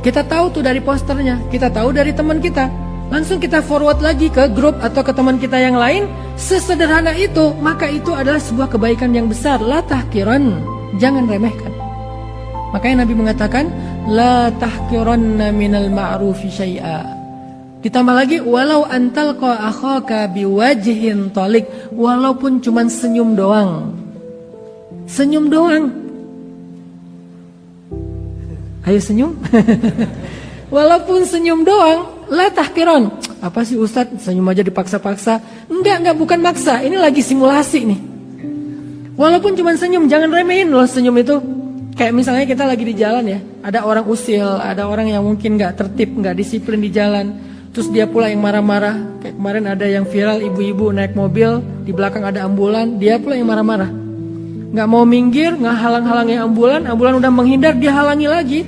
kita tahu tuh dari posternya, kita tahu dari teman kita, langsung kita forward lagi ke grup atau ke teman kita yang lain. Sesederhana itu, maka itu adalah sebuah kebaikan yang besar. La tahqiran, jangan remehkan. Makanya Nabi mengatakan la tahqiranna minal ma'rufi syai'a. Ditambah lagi walau antalqa akhaka biwajhin talik, walaupun cuman senyum doang. Senyum doang. Ayo senyum. Walaupun senyum doang, la tahkiron. Apa sih Ustadz, senyum aja dipaksa-paksa? Enggak, bukan maksa. Ini lagi simulasi nih. Walaupun cuma senyum, jangan remehin loh senyum itu. Kayak misalnya kita lagi di jalan ya, ada orang usil, ada orang yang mungkin gak tertib, gak disiplin di jalan. Terus dia pula yang marah-marah. Kayak kemarin ada yang viral, ibu-ibu naik mobil, di belakang ada ambulan, dia pula yang marah-marah. Gak mau minggir, gak halang-halangi ambulan udah menghindar, dia halangi lagi.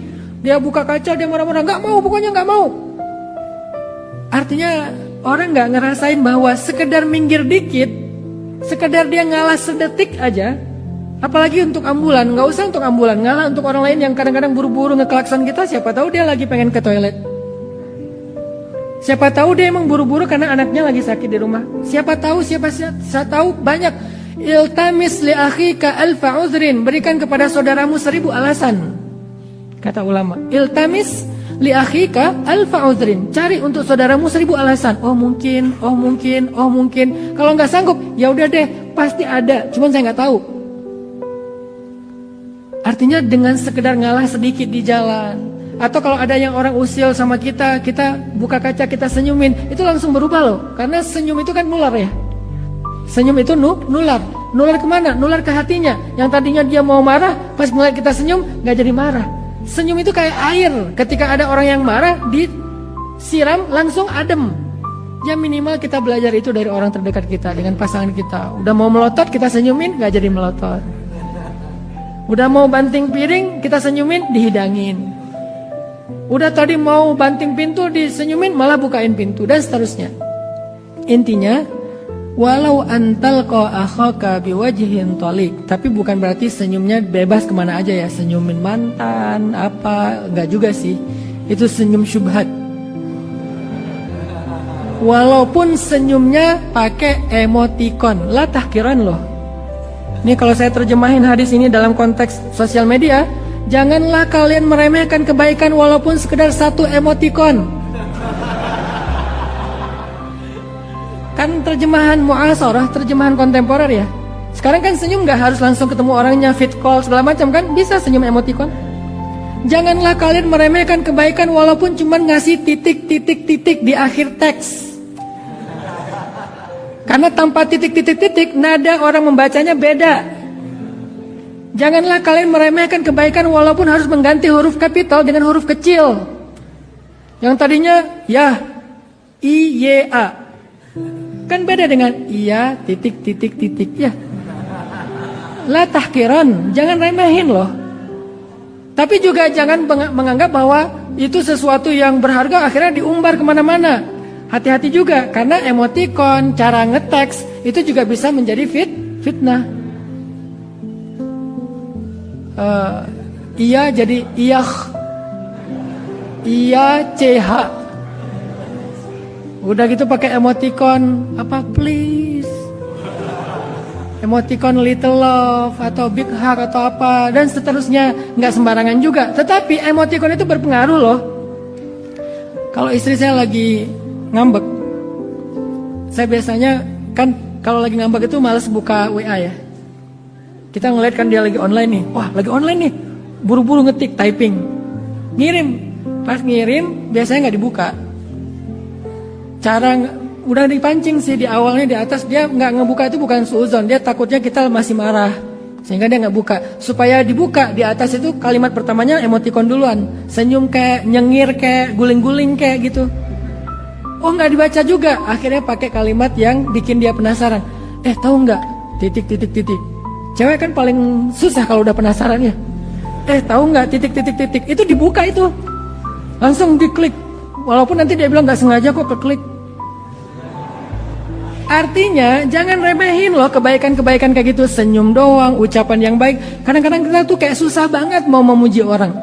Dia buka kaca, dia marah-marah, gak mau, pokoknya gak mau. Artinya orang gak ngerasain bahwa sekedar minggir dikit, sekedar dia ngalah sedetik aja. Apalagi untuk ambulan, gak usah untuk ambulan, ngalah untuk orang lain yang kadang-kadang buru-buru ngeklakson kita. Siapa tahu dia lagi pengen ke toilet. Siapa tahu dia emang buru-buru karena anaknya lagi sakit di rumah. Siapa tahu banyak. Iltamis li akhika alfa uzrin, berikan kepada saudaramu 1000 alasan. Kata ulama, iltamis li akhika alfa uzrin, cari untuk saudaramu 1000 alasan. Oh mungkin. Kalau nggak sanggup, ya udah deh, pasti ada. Cuman saya nggak tahu. Artinya dengan sekedar ngalah sedikit di jalan. Atau kalau ada yang orang usil sama kita buka kaca, kita senyumin, itu langsung berubah loh. Karena senyum itu kan nular ya. Senyum itu nular. Nular kemana? Nular ke hatinya. Yang tadinya dia mau marah, pas ngeliat kita senyum, gak jadi marah. Senyum itu kayak air. Ketika ada orang yang marah, disiram langsung adem. Ya minimal kita belajar itu dari orang terdekat kita, dengan pasangan kita. Udah mau melotot, kita senyumin, gak jadi melotot. Udah mau banting piring, kita senyumin, dihidangin. Udah tadi mau banting pintu, disenyumin, malah bukain pintu, dan seterusnya. Intinya, walau antalqa akhaka biwajhin thalik, tapi bukan berarti senyumnya bebas kemana aja ya, senyumin mantan, apa, enggak juga sih. Itu senyum syubhat. Walaupun senyumnya pakai emoticon, la tahkiran loh. Ini kalau saya terjemahin hadis ini dalam konteks sosial media, janganlah kalian meremehkan kebaikan walaupun sekedar 1 emoticon. Kan terjemahan mu'asarah, terjemahan kontemporer ya. Sekarang kan senyum gak harus langsung ketemu orangnya, fit call segala macam kan, bisa senyum emoticon. Janganlah kalian meremehkan kebaikan walaupun cuman ngasih titik-titik-titik di akhir teks. Karena tanpa titik-titik-titik, nada orang membacanya beda. Janganlah kalian meremehkan kebaikan walaupun harus mengganti huruf kapital dengan huruf kecil. Yang tadinya ya, I-Y-A. Kan beda dengan iya, titik-titik-titik ya. La tahkiran, jangan remehin loh. Tapi juga jangan menganggap bahwa itu sesuatu yang berharga akhirnya diumbar kemana-mana. Hati-hati juga, karena emoticon, cara ngeteks itu juga bisa menjadi fitnah. Iya jadi iyah, iya CH. Udah gitu pakai emoticon apa please, emoticon little love atau big hug atau apa dan seterusnya. Nggak sembarangan juga. Tetapi emoticon itu berpengaruh loh. Kalau istri saya lagi ngambek, saya biasanya kan kalau lagi ngambek itu males buka WA ya. Kita ngeliat kan dia lagi online nih, wah lagi online nih, buru-buru ngetik, typing, ngirim. Pas ngirim biasanya nggak dibuka. Cara udah dipancing sih di awalnya di atas, dia nggak ngebuka itu bukan suuzon, dia takutnya kita masih marah, sehingga dia nggak buka. Supaya dibuka di atas itu kalimat pertamanya emoticon duluan, senyum kayak, nyengir kayak, guling-guling kayak gitu. Oh nggak dibaca juga, akhirnya pakai kalimat yang bikin dia penasaran. Tahu nggak? Titik-titik-titik. Cewek kan paling susah kalau udah penasaran ya. Tahu nggak? Titik-titik-titik. Itu dibuka itu, langsung diklik. Walaupun nanti dia bilang nggak sengaja kok keklik. Artinya jangan remehin loh kebaikan-kebaikan kayak gitu. Senyum doang, ucapan yang baik. Kadang-kadang kita tuh kayak susah banget mau memuji orang.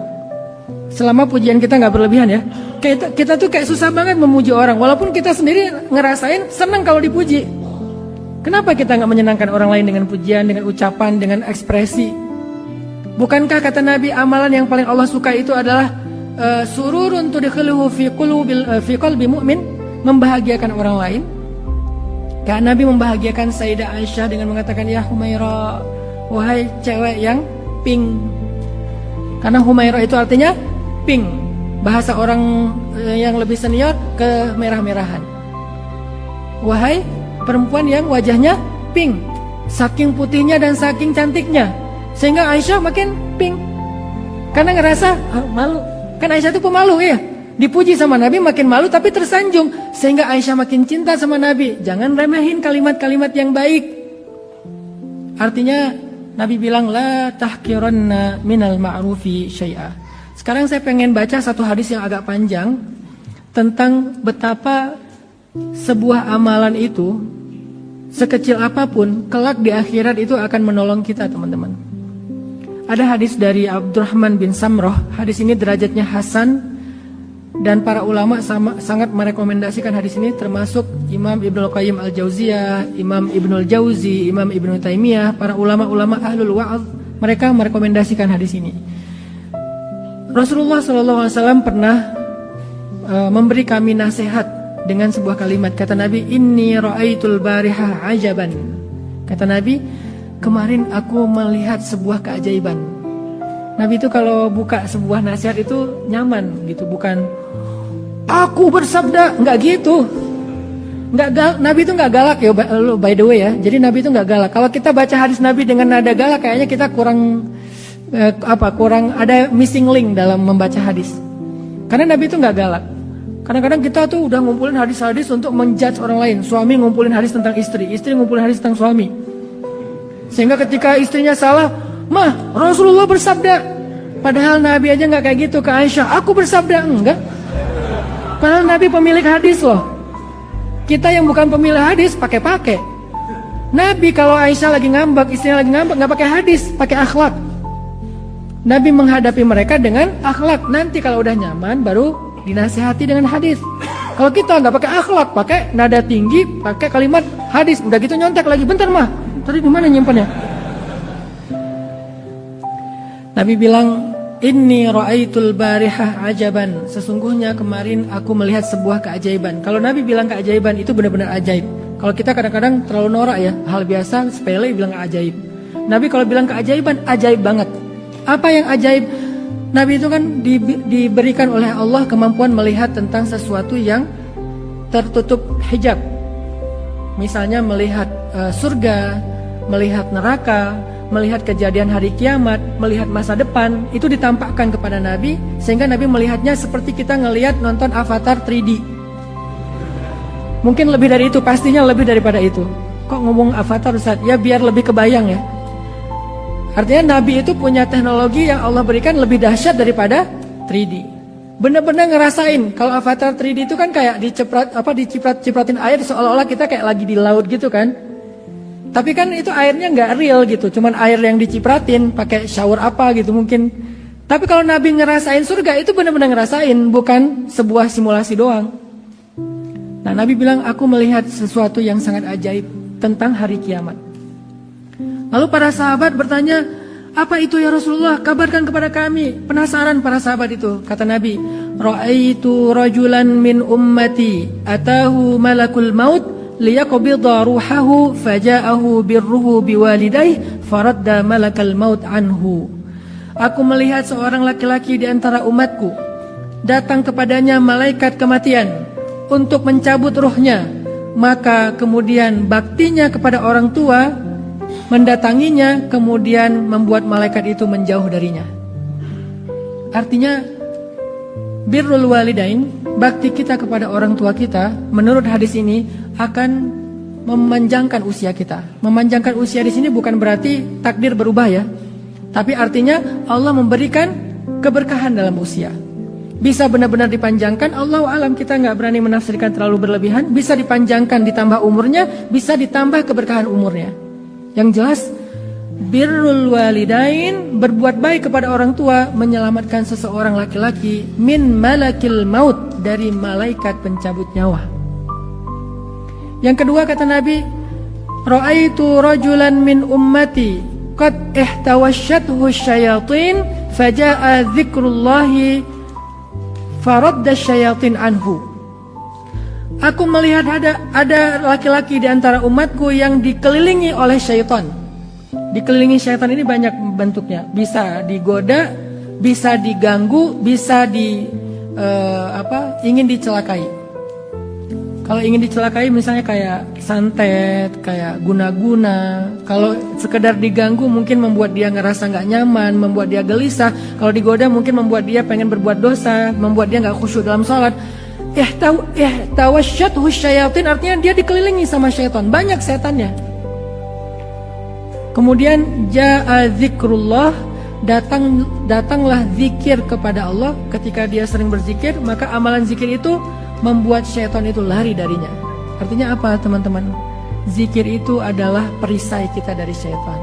Selama pujian kita nggak berlebihan ya. Kita tuh kayak susah banget memuji orang. Walaupun kita sendiri ngerasain senang kalau dipuji. Kenapa kita nggak menyenangkan orang lain dengan pujian, dengan ucapan, dengan ekspresi? Bukankah kata Nabi amalan yang paling Allah suka itu adalah sururun tudkhiluhu fi qalbi mu'min, membahagiakan orang lain. Karena Nabi membahagiakan Sayyidah Aisyah dengan mengatakan ya Humaira, wahai cewek yang pink. Karena Humaira itu artinya pink. Bahasa orang yang lebih senior, kemerah-merahan. Wahai perempuan yang wajahnya pink, saking putihnya dan saking cantiknya, sehingga Aisyah makin pink. Karena ngerasa malu. Kan Aisyah itu pemalu ya. Dipuji sama Nabi makin malu tapi tersanjung, sehingga Aisyah makin cinta sama Nabi. Jangan remehin kalimat-kalimat yang baik. Artinya Nabi bilang la tahqiranna minal ma'rufi syai'a. Sekarang saya pengen baca satu hadis yang agak panjang tentang betapa sebuah amalan itu sekecil apapun kelak di akhirat itu akan menolong kita, teman-teman. Ada hadis dari Abdurrahman bin Samroh. Hadis ini derajatnya hasan dan para ulama sangat merekomendasikan hadis ini, termasuk Imam Ibnul Qayyim Al-Jauziyah, Imam Ibnul Jauzi, Imam Ibnu Taimiyah, para ulama-ulama ahlul wa'ad, mereka merekomendasikan hadis ini. Rasulullah SAW pernah memberi kami nasihat dengan sebuah kalimat. Kata Nabi, inni ra'aitul barihah ajaban. Kata Nabi, kemarin aku melihat sebuah keajaiban. Nabi itu kalau buka sebuah nasihat itu nyaman gitu, bukan aku bersabda, enggak gitu. Nabi itu enggak galak ya, by the way ya. Jadi Nabi itu enggak galak. Kalau kita baca hadis Nabi dengan nada galak, kayaknya kita kurang ada missing link dalam membaca hadis. Karena Nabi itu enggak galak. Kadang-kadang kita tuh udah ngumpulin hadis-hadis untuk menjudge orang lain. Suami ngumpulin hadis tentang istri, istri ngumpulin hadis tentang suami. Sehingga ketika istrinya salah, "Mah, Rasulullah bersabda." Padahal Nabi aja enggak kayak gitu ke Aisyah. "Aku bersabda." Enggak. Padahal Nabi pemilik hadis loh. Kita yang bukan pemilik hadis pakai-pakai. Nabi kalau Aisyah lagi ngambek, istrinya lagi ngambek, enggak pakai hadis, pakai akhlak. Nabi menghadapi mereka dengan akhlak. Nanti kalau udah nyaman baru dinasihati dengan hadis. Kalau kita nggak pakai akhlak, pakai nada tinggi, pakai kalimat hadis, udah gitu nyontek lagi. Bentar mah, tadi di mana nyimpannya? Nabi bilang, inni ra'aitul barihah ajaban. Sesungguhnya kemarin aku melihat sebuah keajaiban. Kalau Nabi bilang keajaiban itu benar-benar ajaib. Kalau kita kadang-kadang terlalu norak ya, hal biasa sepele bilang ajaib. Nabi kalau bilang keajaiban, ajaib banget. Apa yang ajaib? Nabi itu kan diberikan oleh Allah kemampuan melihat tentang sesuatu yang tertutup hijab. Misalnya melihat surga, melihat neraka, melihat kejadian hari kiamat, melihat masa depan. Itu ditampakkan kepada Nabi, sehingga Nabi melihatnya seperti kita ngelihat nonton Avatar 3D. Mungkin lebih dari itu, pastinya lebih daripada itu. Kok ngomong Avatar Ustaz? Ya biar lebih kebayang ya. Artinya Nabi itu punya teknologi yang Allah berikan lebih dahsyat daripada 3D. Benar-benar ngerasain. Kalau Avatar 3D itu kan kayak diciprat-cipratin air, seolah-olah kita kayak lagi di laut gitu kan. Tapi kan itu airnya nggak real gitu, cuman air yang dicipratin, pakai shower apa gitu mungkin. Tapi kalau Nabi ngerasain surga itu benar-benar ngerasain, bukan sebuah simulasi doang. Nah, Nabi bilang, aku melihat sesuatu yang sangat ajaib tentang hari kiamat. Lalu para sahabat bertanya, apa itu ya Rasulullah? Kabarkan kepada kami. Penasaran para sahabat itu. Kata Nabi, ra'aitu rajulan min ummati atahu malakul maut liyaqbidha ruhahu faja'ahu birruhu biwalidayhi faradda malakal maut anhu. Aku melihat seorang laki-laki di antara umatku, datang kepadanya malaikat kematian untuk mencabut ruhnya, maka kemudian baktinya kepada orang tua mendatanginya, kemudian membuat malaikat itu menjauh darinya. Artinya birrul walidain, bakti kita kepada orang tua kita, menurut hadis ini akan memanjangkan usia kita. Memanjangkan usia di sini bukan berarti takdir berubah ya, tapi artinya Allah memberikan keberkahan dalam usia. Bisa benar-benar dipanjangkan, Allahu alam, kita nggak berani menafsirkan terlalu berlebihan. Bisa dipanjangkan, ditambah umurnya, bisa ditambah keberkahan umurnya. Yang jelas, birrul walidain, berbuat baik kepada orang tua, menyelamatkan seseorang laki-laki min malakil maut, dari malaikat pencabut nyawa. Yang kedua kata Nabi, ra'aitu rajulan min ummati qad ihtawasyathu syayatin faja'a dzikrullahi faradda syayatin anhu. Aku melihat ada laki-laki di antara umatku yang dikelilingi oleh syaitan. Dikelilingi syaitan ini banyak bentuknya. Bisa digoda, bisa diganggu, bisa ingin dicelakai. Kalau ingin dicelakai misalnya kayak santet, kayak guna-guna. Kalau sekedar diganggu mungkin membuat dia ngerasa nggak nyaman, membuat dia gelisah. Kalau digoda mungkin membuat dia pengen berbuat dosa, membuat dia nggak khusyuk dalam sholat. Tawasyathu syayatin, artinya dia dikelilingi sama syaitan, banyak setannya. Kemudian ja'a zikrullah, datanglah zikir kepada Allah. Ketika dia sering berzikir, maka amalan zikir itu membuat syaitan itu lari darinya. Artinya apa teman-teman? Zikir itu adalah perisai kita dari syaitan.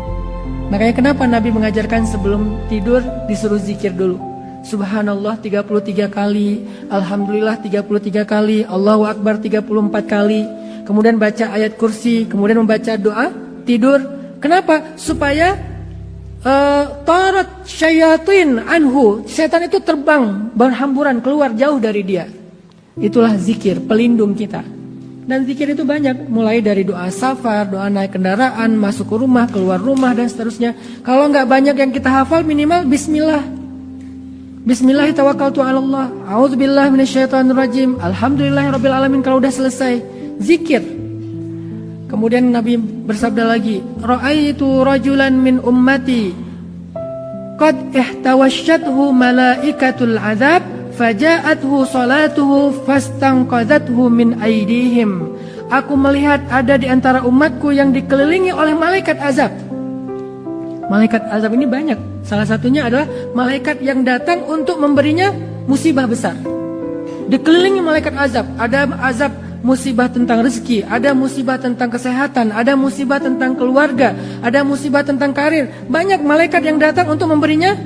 Makanya kenapa Nabi mengajarkan sebelum tidur disuruh zikir dulu. Subhanallah 33 kali, Alhamdulillah 33 kali, Allahu Akbar 34 kali. Kemudian baca ayat kursi, kemudian membaca doa tidur. Kenapa? Supaya tarat syayatin anhu, syaitan itu terbang berhamburan keluar jauh dari dia. Itulah zikir, pelindung kita. Dan zikir itu banyak, mulai dari doa safar, doa naik kendaraan, masuk ke rumah, keluar rumah, dan seterusnya. Kalau nggak banyak yang kita hafal, minimal bismillah. Bismillahi tawakkaltu ala Allah, a'udzubillahi minasyaitonirrajim, alhamdulillahirabbil alamin. Kalau udah selesai zikir. Kemudian Nabi bersabda lagi, ra'aitu rajulan min ummati qad ihtawasyathu malaikatul azab faja'athu salatuhu fastanqadhathu min aidihim. Aku melihat ada di antara umatku yang dikelilingi oleh malaikat azab. Malaikat azab ini banyak. Salah satunya adalah malaikat yang datang untuk memberinya musibah besar. Dikelilingi malaikat azab. Ada azab musibah tentang rezeki, ada musibah tentang kesehatan, ada musibah tentang keluarga, ada musibah tentang karir. Banyak malaikat yang datang untuk memberinya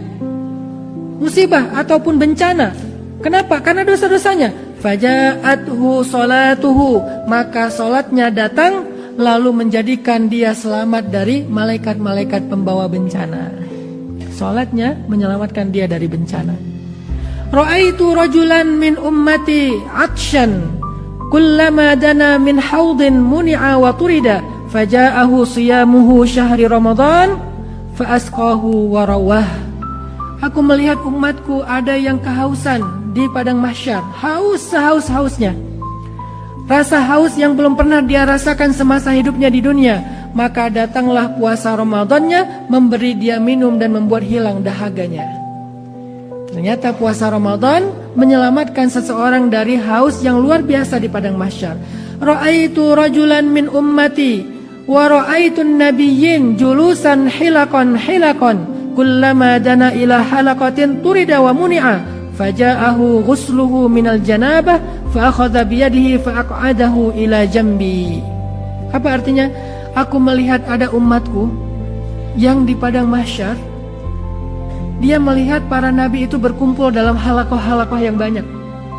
musibah ataupun bencana. Kenapa? Karena dosa-dosanya. Faja'athu salatuhu, maka salatnya datang lalu menjadikan dia selamat dari malaikat-malaikat pembawa bencana. Salatnya menyelamatkan dia dari bencana. Ra'aitu rajulan min ummati atshan kullama dana min haudin muni'a wa turida faja'ahu siyamuhu syahri Ramadan fa asqahu wa rawah. Aku melihat umatku ada yang kehausan di padang mahsyar, haus sehaus-hausnya. Rasa haus yang belum pernah dia rasakan semasa hidupnya di dunia. Maka datanglah puasa Ramadannya memberi dia minum dan membuat hilang dahaganya. Ternyata puasa Ramadan menyelamatkan seseorang dari haus yang luar biasa di padang mahsyar. Ra'aitu rajulan min ummati wa ra'aitun nabiyyin julusan hilaqan kullama dana ila halaqatin turida wa muni'a faja'ahu ghusluhu minal janabah fa akhadha biyadihi fa aq'adahu ila jambi. Apa artinya? Aku melihat ada umatku yang di padang mahsyar, dia melihat para nabi itu berkumpul dalam halakoh-halakoh yang banyak,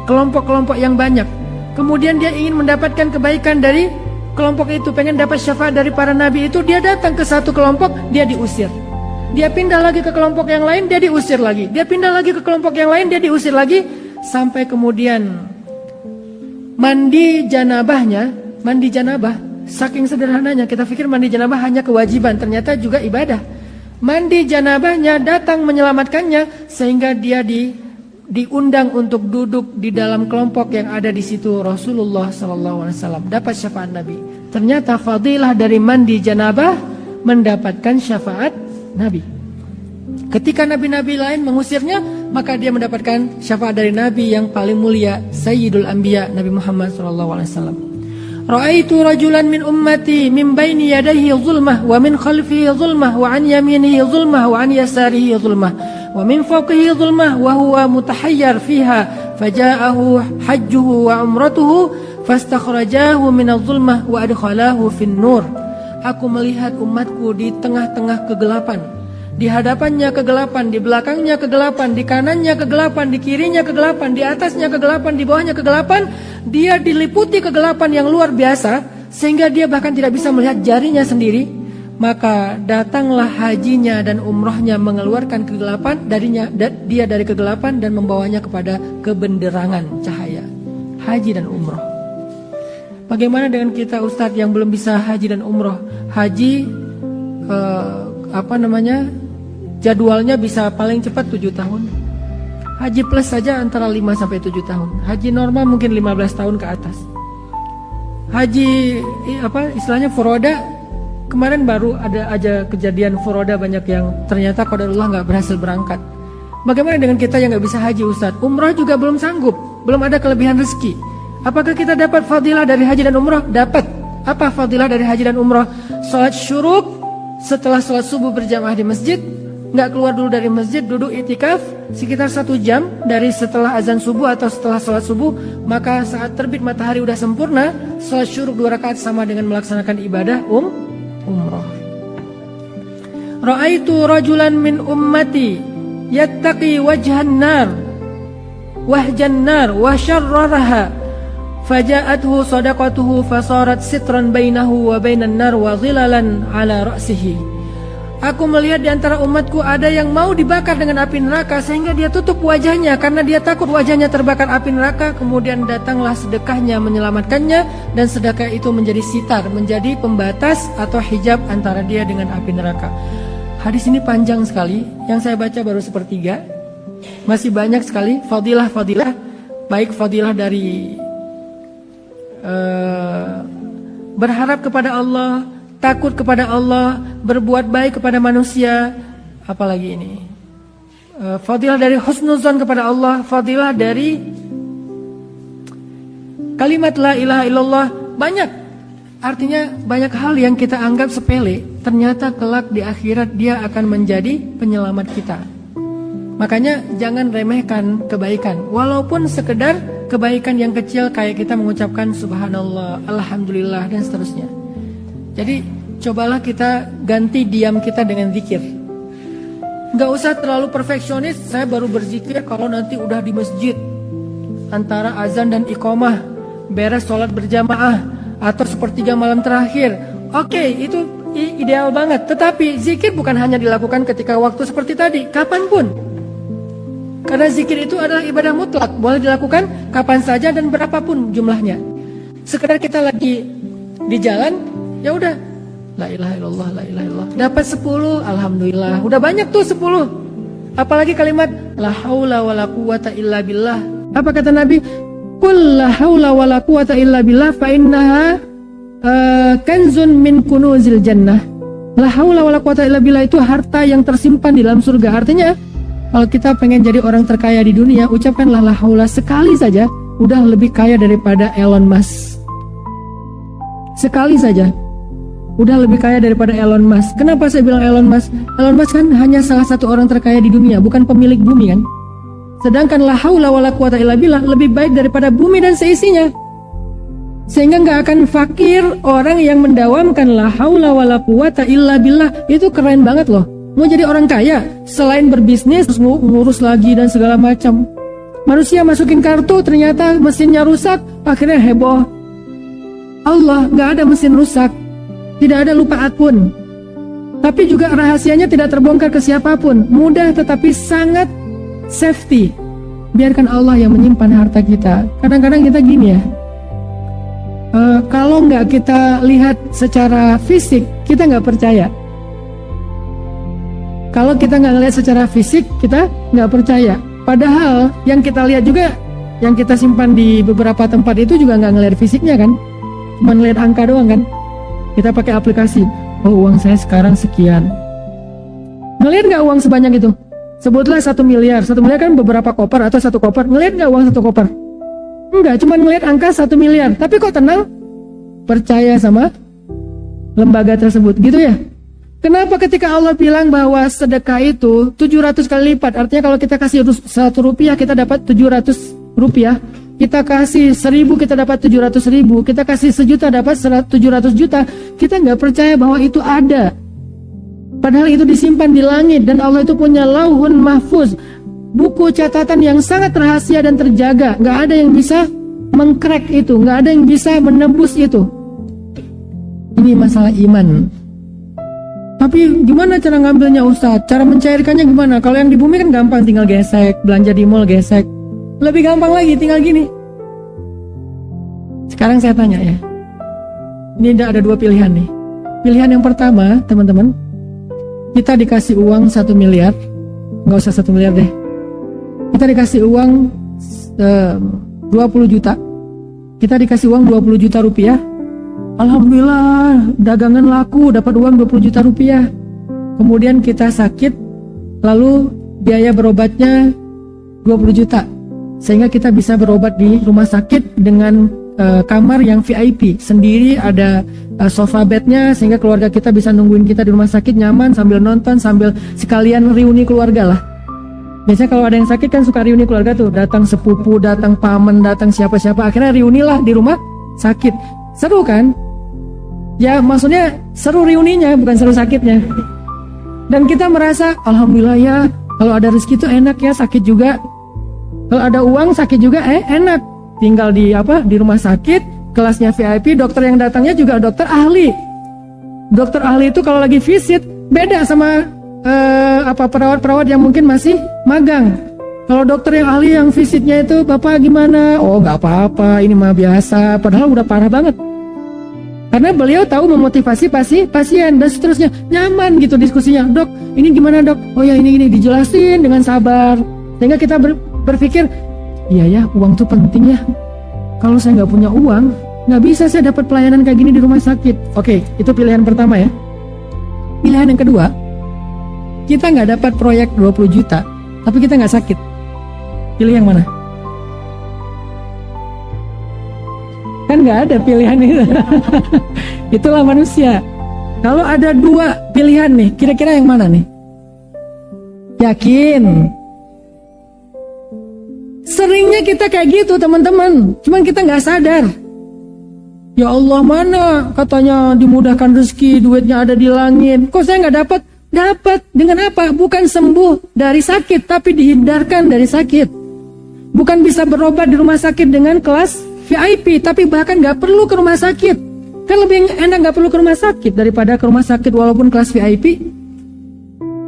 kelompok-kelompok yang banyak. Kemudian dia ingin mendapatkan kebaikan dari kelompok itu, pengen dapat syafaat dari para nabi itu. Dia datang ke satu kelompok, dia diusir. Dia pindah lagi ke kelompok yang lain, dia diusir lagi. Dia pindah lagi ke kelompok yang lain, dia diusir lagi. Sampai kemudian mandi janabah. Saking sederhananya, kita pikir mandi janabah hanya kewajiban, ternyata juga ibadah. Mandi janabahnya datang menyelamatkannya, sehingga dia diundang untuk duduk di dalam kelompok yang ada di situ Rasulullah SAW, dapat syafaat Nabi. Ternyata fadilah dari mandi janabah mendapatkan syafaat Nabi. Ketika nabi-nabi lain mengusirnya, maka dia mendapatkan syafaat dari Nabi yang paling mulia, Sayyidul Anbiya, Nabi Muhammad SAW. Ra'aitu rajulan min ummati min baini yadayhi zulmah wa min khalfihi zulmah wa an yaminihi zulmah wa an yasarihi zulmah wa min fawqihi zulmah wa huwa mutahayyar fiha faja'ahu hajjuhu wa umratuhu fastakhrajahu min az-zulmah wa adkhalahu fin nur. Aku melihat umatku di tengah-tengah kegelapan. Di hadapannya kegelapan, di belakangnya kegelapan, di kanannya kegelapan, di kirinya kegelapan, di atasnya kegelapan, di bawahnya kegelapan. Dia diliputi kegelapan yang luar biasa, sehingga dia bahkan tidak bisa melihat jarinya sendiri. Maka datanglah hajinya dan umrohnya mengeluarkan kegelapan darinya, dia dari kegelapan dan membawanya kepada kebenderangan cahaya. Haji dan umroh. Bagaimana dengan kita Ustadz yang belum bisa haji dan umroh? Haji jadwalnya bisa paling cepat 7 tahun. Haji plus saja antara 5-7 tahun. Haji normal mungkin 15 tahun ke atas. Haji istilahnya furoda, kemarin baru ada aja kejadian furoda banyak yang ternyata qadarullah nggak berhasil berangkat. Bagaimana dengan kita yang nggak bisa haji Ustadz? Umrah juga belum sanggup, belum ada kelebihan rezeki. Apakah kita dapat fadilah dari haji dan umrah? Dapat. Apa fadilah dari haji dan umrah? Salat syuruk, setelah salat subuh berjamaah di masjid, nggak keluar dulu dari masjid, duduk itikaf sekitar 1 jam dari setelah azan subuh atau setelah salat subuh, maka saat terbit matahari udah sempurna, salat syuruk 2 rakaat sama dengan melaksanakan ibadah umrah. Ra'aitu rajulan min ummati yattaqi wajhan nar wa syarraraha faja'athu sadaqatuhu fasarat sitran bainahu wa bainan nar wa zilalan ala ra'sihi. Aku melihat di antara umatku ada yang mau dibakar dengan api neraka sehingga dia tutup wajahnya karena dia takut wajahnya terbakar api neraka. Kemudian datanglah sedekahnya menyelamatkannya, dan sedekah itu menjadi sitar, menjadi pembatas atau hijab antara dia dengan api neraka. Hadis ini panjang sekali, yang saya baca baru sepertiga. Masih banyak sekali fadilah-fadilah, baik fadilah dari berharap kepada Allah, takut kepada Allah, berbuat baik kepada manusia, apalagi ini fadilah dari husnuzan kepada Allah, fadilah dari kalimat la ilaha illallah. Banyak, artinya banyak hal yang kita anggap sepele, ternyata kelak di akhirat dia akan menjadi penyelamat kita. Makanya jangan remehkan kebaikan, walaupun sekedar kebaikan yang kecil kayak kita mengucapkan subhanallah, alhamdulillah, dan seterusnya. Jadi cobalah kita ganti diam kita dengan zikir. Nggak usah terlalu perfeksionis, saya baru berzikir kalau nanti udah di masjid, antara azan dan iqamah, beres sholat berjamaah, atau sepertiga malam terakhir. Oke, itu ideal banget. Tetapi zikir bukan hanya dilakukan ketika waktu seperti tadi, kapanpun. Karena zikir itu adalah ibadah mutlak, boleh dilakukan kapan saja dan berapapun jumlahnya. Sekedar kita lagi di jalan, ya udah, la ilaha illallah, la ilaha illallah. Dapat 10, alhamdulillah. Udah banyak tuh 10. Apalagi kalimat la haula wala quwata illa billah. Apa kata Nabi? Qul la haula wala quwata illa billah fa innaha kanzun min kunuzil jannah. La haula wala quwata illa billah itu harta yang tersimpan di dalam surga. Artinya kalau kita pengen jadi orang terkaya di dunia, ucapkanlah la haula sekali saja, udah lebih kaya daripada Elon Musk. Sekali saja udah lebih kaya daripada Elon Musk. Kenapa saya bilang Elon Musk? Elon Musk kan hanya salah satu orang terkaya di dunia, bukan pemilik bumi kan. Sedangkan la haula wala quwata illa billah lebih baik daripada bumi dan seisinya. Sehingga nggak akan fakir orang yang mendawamkan la haula wala quwata illa billah. Itu keren banget loh. Mau jadi orang kaya, selain berbisnis, ngurus lagi dan segala macam. Manusia masukin kartu, ternyata mesinnya rusak, akhirnya heboh. Allah, nggak ada mesin rusak, tidak ada lupa akun. Tapi juga rahasianya tidak terbongkar ke siapapun. Mudah tetapi sangat safety. Biarkan Allah yang menyimpan harta kita. Kadang-kadang kita gini ya, kalau nggak kita lihat secara fisik, kita nggak percaya. Kalau kita nggak ngelihat secara fisik, kita nggak percaya. Padahal yang kita lihat juga, yang kita simpan di beberapa tempat itu juga nggak ngelihat fisiknya kan, cuma ngelihat angka doang kan. Kita pakai aplikasi, oh uang saya sekarang sekian. Ngelihat nggak uang sebanyak itu? Sebutlah 1 miliar. 1 miliar kan beberapa koper atau 1 koper. Ngelihat nggak uang 1 koper? Enggak, cuma ngelihat angka 1 miliar. Tapi kok tenang? Percaya sama lembaga tersebut, gitu ya? Kenapa ketika Allah bilang bahwa sedekah itu 700 kali lipat, artinya kalau kita kasih 1 rupiah kita dapat 700 rupiah, kita kasih 1000 kita dapat 700.000, kita kasih 1 juta dapat 700 juta, kita nggak percaya bahwa itu ada. Padahal itu disimpan di langit dan Allah itu punya lauhun mahfuz, buku catatan yang sangat rahasia dan terjaga, nggak ada yang bisa mengcrack itu, nggak ada yang bisa menebus itu. Ini masalah iman. Tapi gimana cara ngambilnya Ustaz? Cara mencairkannya gimana? Kalau yang di bumi kan gampang, tinggal gesek, belanja di mall gesek. Lebih gampang lagi, tinggal gini. Sekarang saya tanya ya, ini ada 2 pilihan nih. Pilihan yang pertama, teman-teman, kita dikasih uang 1 miliar, nggak usah 1 miliar deh. kita dikasih uang 20 juta. Kita dikasih uang 20 juta rupiah. Alhamdulillah, dagangan laku, dapat uang 20 juta rupiah. Kemudian kita sakit, lalu biaya berobatnya 20 juta. Sehingga kita bisa berobat di rumah sakit dengan kamar yang VIP. Sendiri ada sofa bednya, sehingga keluarga kita bisa nungguin kita di rumah sakit nyaman sambil nonton, sambil sekalian reuni keluarga lah. Biasanya kalau ada yang sakit kan suka reuni keluarga tuh, datang sepupu, datang paman, datang siapa-siapa, akhirnya reunilah di rumah sakit. Seru kan? Ya maksudnya seru reuninya, bukan seru sakitnya. Dan kita merasa alhamdulillah ya, kalau ada rezeki itu enak ya, sakit juga. Kalau ada uang sakit juga enak. Tinggal di rumah sakit, kelasnya VIP, dokter yang datangnya juga dokter ahli. Dokter ahli itu kalau lagi visit beda sama perawat-perawat yang mungkin masih magang. Kalau dokter yang ahli yang visitnya itu, Bapak gimana? Oh nggak apa-apa, ini mah biasa. Padahal udah parah banget. Karena beliau tahu memotivasi pasien dan seterusnya. Nyaman gitu diskusinya. Dok, ini gimana dok? Oh ya ini dijelasin dengan sabar. Sehingga kita berpikir, iya ya, uang itu penting ya. Kalau saya nggak punya uang, nggak bisa saya dapat pelayanan kayak gini di rumah sakit. Oke, itu pilihan pertama ya. Pilihan yang kedua, kita nggak dapat proyek 20 juta, tapi kita nggak sakit. Pilih yang mana? Kan nggak ada pilihan itu. Itulah manusia. Kalau ada dua pilihan nih, kira-kira yang mana nih? Yakin? Seringnya kita kayak gitu teman-teman, cuman kita nggak sadar. Ya Allah, mana katanya dimudahkan rezeki, duitnya ada di langit. Kok saya nggak dapat? Dapat. Dengan apa? Bukan sembuh dari sakit, tapi dihindarkan dari sakit. Bukan bisa berobat di rumah sakit dengan kelas VIP, tapi bahkan nggak perlu ke rumah sakit. Kan lebih enak nggak perlu ke rumah sakit daripada ke rumah sakit walaupun kelas VIP.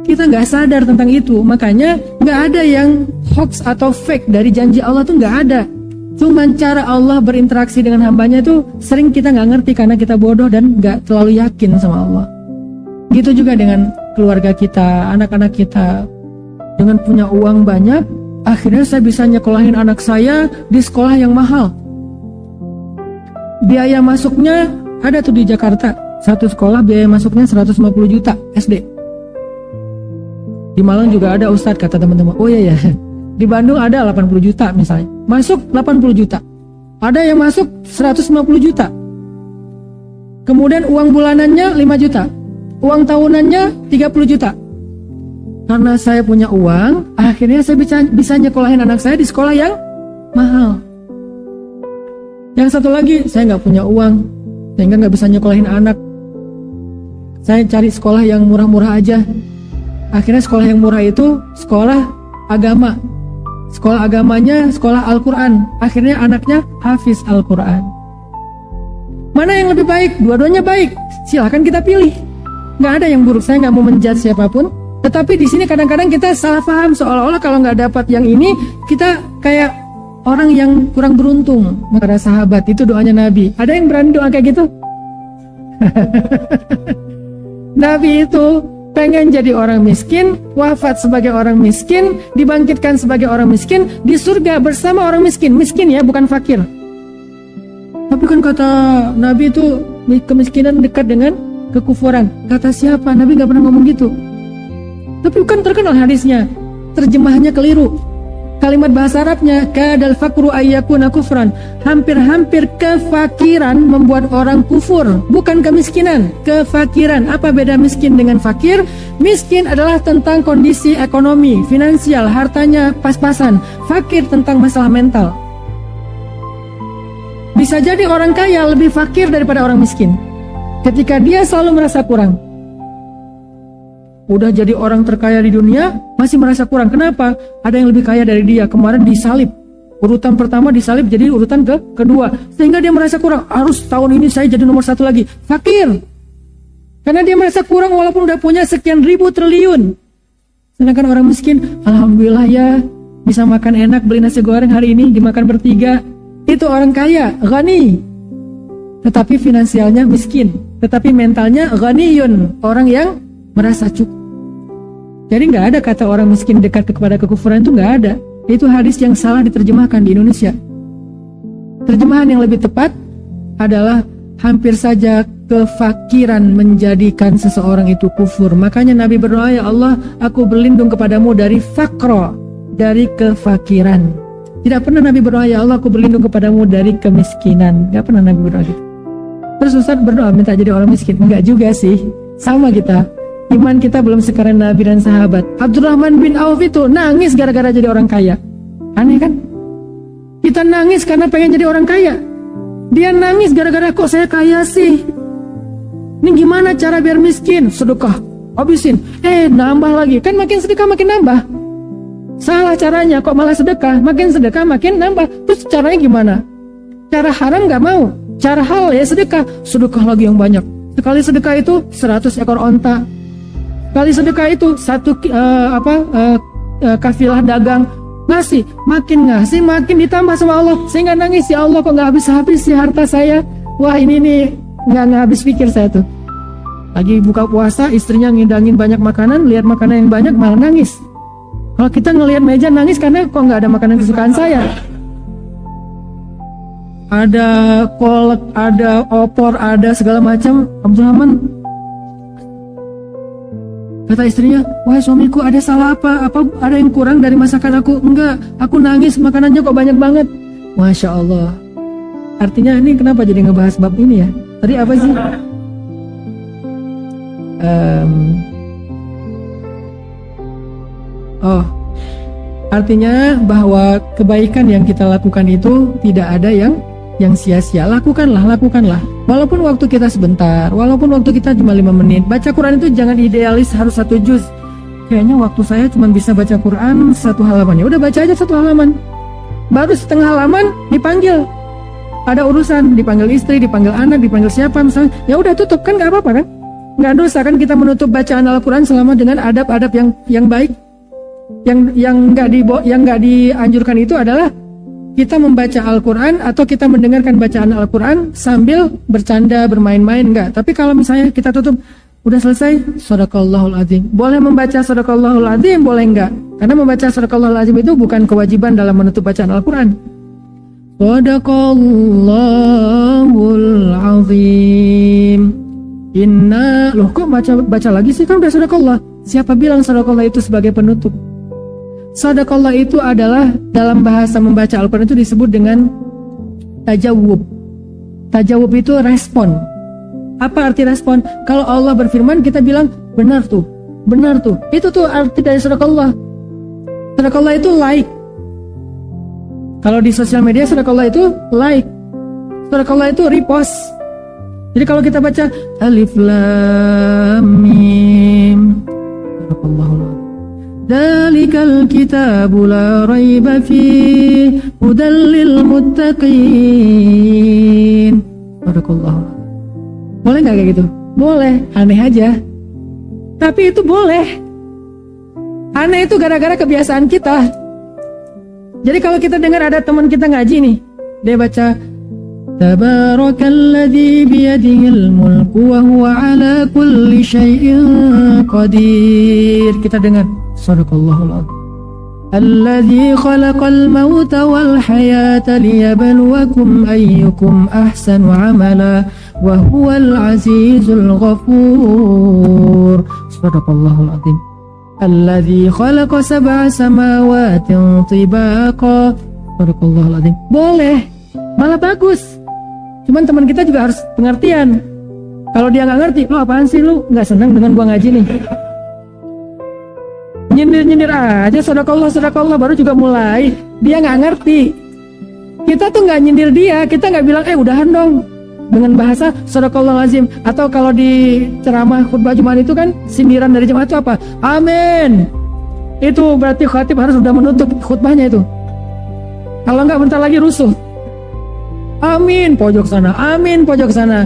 Kita nggak sadar tentang itu, makanya nggak ada yang hoax atau fake dari janji Allah tuh nggak ada. Cuman cara Allah berinteraksi dengan hambanya tuh sering kita nggak ngerti karena kita bodoh dan nggak terlalu yakin sama Allah. Gitu juga dengan keluarga kita, anak-anak kita. Dengan punya uang banyak, akhirnya saya bisa nyekolahin anak saya di sekolah yang mahal. Biaya masuknya ada tuh di Jakarta, satu sekolah biaya masuknya 150 juta SD. Di Malang juga ada Ustadz, kata teman-teman. Oh iya ya, di Bandung ada 80 juta misalnya. Masuk 80 juta. Ada yang masuk 150 juta. Kemudian uang bulanannya 5 juta. Uang tahunannya 30 juta. Karena saya punya uang, akhirnya saya bisa nyekolahin anak saya di sekolah yang mahal. Yang satu lagi, saya nggak punya uang, sehingga nggak bisa nyekolahin anak. Saya cari sekolah yang murah-murah aja. Akhirnya sekolah yang murah itu sekolah agama. Sekolah agamanya sekolah Al-Quran. Akhirnya anaknya hafiz Al-Quran. Mana yang lebih baik? Dua-duanya baik. Silahkan kita pilih. Nggak ada yang buruk. Saya nggak mau menjudge siapapun. Tetapi di sini kadang-kadang kita salah paham, seolah-olah kalau nggak dapat yang ini kita kayak orang yang kurang beruntung. Para sahabat itu doanya Nabi. Ada yang berani doa kayak gitu? Nabi itu pengen jadi orang miskin, wafat sebagai orang miskin, dibangkitkan sebagai orang miskin, di surga bersama orang miskin. Miskin ya, bukan fakir. Tapi kan kata Nabi itu kemiskinan dekat dengan kekufuran. Kata siapa? Nabi gak pernah ngomong gitu. Tapi kan terkenal hadisnya, terjemahnya keliru. Kalimat bahasa Arabnya kadal fakru ayyakuna kufran. Hampir-hampir kefakiran membuat orang kufur, bukan kemiskinan, kefakiran. Apa beda miskin dengan fakir? Miskin adalah tentang kondisi ekonomi, finansial, hartanya pas-pasan. Fakir tentang masalah mental. Bisa jadi orang kaya lebih fakir daripada orang miskin ketika dia selalu merasa kurang. Udah jadi orang terkaya di dunia, masih merasa kurang. Kenapa? Ada yang lebih kaya dari dia. Kemarin disalib. Urutan pertama disalib jadi urutan kedua. Sehingga dia merasa kurang. Harus tahun ini saya jadi nomor 1 lagi. Fakir. Karena dia merasa kurang walaupun udah punya sekian ribu triliun. Sedangkan orang miskin, alhamdulillah ya, bisa makan enak, beli nasi goreng hari ini, dimakan bertiga. Itu orang kaya, ghani. Tetapi finansialnya miskin. Tetapi mentalnya ghaniyun, orang yang merasa cukup. Jadi nggak ada kata orang miskin dekat kepada kekufuran, itu nggak ada. Itu hadis yang salah diterjemahkan di Indonesia. Terjemahan yang lebih tepat adalah hampir saja kefakiran menjadikan seseorang itu kufur. Makanya Nabi berdoa, ya Allah, aku berlindung kepadamu dari fakro, dari kefakiran. Tidak pernah Nabi berdoa, ya Allah, aku berlindung kepadamu dari kemiskinan. Gak pernah Nabi berdoa gitu. Terus Ustaz berdoa minta jadi orang miskin. Enggak juga sih. Sama kita. Iman kita belum sekeren Nabi dan sahabat. Abdurrahman bin Auf itu nangis gara-gara jadi orang kaya. Aneh kan? Kita nangis karena pengen jadi orang kaya. Dia nangis gara-gara kok saya kaya sih. Ini gimana cara biar miskin? Sedekah, habisin. Nambah lagi. Kan makin sedekah makin nambah. Salah caranya, kok malah sedekah. Makin sedekah makin nambah. Terus caranya gimana? Cara haram gak mau. Cara halal ya sedekah. Sedekah lagi yang banyak. Sekali sedekah itu 100 ekor onta. Sekali sedekah itu satu kafilah dagang. Ngasih, makin ditambah sama Allah. Sehingga nangis, ya Allah kok gak habis-habis sih harta saya. Wah ini nih nggak habis pikir saya tuh. Lagi buka puasa, istrinya ngidangin banyak makanan, lihat makanan yang banyak malah nangis. Kalau kita ngelihat meja nangis karena kok nggak ada makanan kesukaan saya. Ada kolak, ada opor, ada segala macam. Abdurrahman kata istrinya, wahai suamiku, ada salah apa? Apa ada yang kurang dari masakan aku? Enggak, aku nangis makanannya kok banyak banget. Masya Allah. Artinya ini kenapa jadi ngebahas bab ini ya? Tadi apa sih? Artinya bahwa kebaikan yang kita lakukan itu tidak ada yang sia-sia. Lakukanlah. Walaupun waktu kita sebentar, walaupun waktu kita cuma 5 menit. Baca Quran itu jangan idealis harus 1 juz. Kayaknya waktu saya cuma bisa baca Quran 1 halaman. Ya udah baca aja 1 halaman. Baru setengah halaman dipanggil. Ada urusan, dipanggil istri, dipanggil anak, dipanggil siapa misalnya. Ya udah tutup, kan nggak apa-apa kan? Nggak dosa kan kita menutup bacaan Al-Quran selama dengan adab-adab yang baik. Yang nggak dianjurkan itu adalah kita membaca Al-Quran atau kita mendengarkan bacaan Al-Quran sambil bercanda, bermain-main, enggak. Tapi kalau misalnya kita tutup, udah selesai, Shadaqallahul Azim. Boleh membaca Shadaqallahul Azim, boleh enggak. Karena membaca Shadaqallahul Azim itu bukan kewajiban dalam menutup bacaan Al-Quran. Shadaqallahul Azim. Loh kok baca lagi sih, kan udah Shadaqallah. Siapa bilang Shadaqallah itu sebagai penutup? Shadaqallah itu adalah dalam bahasa membaca Al-Quran itu disebut dengan tajawub. Tajawub itu respon. Apa arti respon? Kalau Allah berfirman kita bilang benar tuh. Itu tuh arti dari Shadaqallah. Shadaqallah itu like. Kalau di sosial media Shadaqallah itu like. Shadaqallah itu repost. Jadi kalau kita baca Alif Lam Mim, Shadaqallahul Dzalikal kitabu la raiba fihi hudal lil muttaqin. Barakallahu. Boleh nggak kayak gitu? Boleh, aneh aja. Tapi itu boleh. Aneh itu gara-gara kebiasaan kita. Jadi kalau kita dengar ada teman kita ngaji nih, dia baca Tabarakalladzi biyadihil mulku wa huwa ala kulli syai'in qadir. Kita dengar Shadaqallahul Azim. Alladzi khalaqal mauta wal hayata liyabluwakum ayyukum ahsanu amala wa huwal azizul ghafur. Shadaqallahul Azim. Alladzi khalaqa sab'a samawatin tibaqa. Shadaqallahul Azim. Boleh, malah bagus. Cuman teman kita juga harus pengertian. Kalau dia nggak ngerti, lo apaan sih, lu nggak senang dengan gua ngaji nih? Nyindir aja, Shadaqallah baru juga mulai. Dia nggak ngerti. Kita tuh nggak nyindir dia, kita nggak bilang udahan dong dengan bahasa Shadaqallahul Azim. Atau kalau di ceramah khutbah Jumat itu kan sindiran dari jemaah itu apa? Amin. Itu berarti khatib harus sudah menutup khutbahnya itu. Kalau nggak bentar lagi rusuh. Amin pojok sana, amin pojok sana.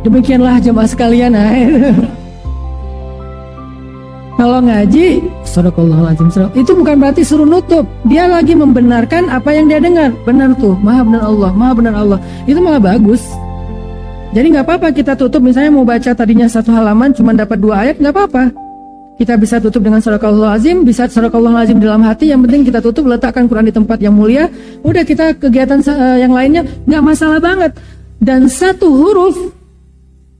Demikianlah jemaah sekalian. Kalau ngaji Shadaqallahul Azim itu bukan berarti suruh nutup. Dia lagi membenarkan apa yang dia dengar. Benar tuh, maha benar Allah. Itu malah bagus. Jadi nggak apa-apa kita tutup. Misalnya mau baca tadinya 1 halaman cuma dapat 2 ayat, nggak apa-apa. Kita bisa tutup dengan sadaqallahul azim, bisa sadaqallahul azim dalam hati, yang penting kita tutup, letakkan Quran di tempat yang mulia. Udah, kita kegiatan yang lainnya nggak masalah banget. Dan satu huruf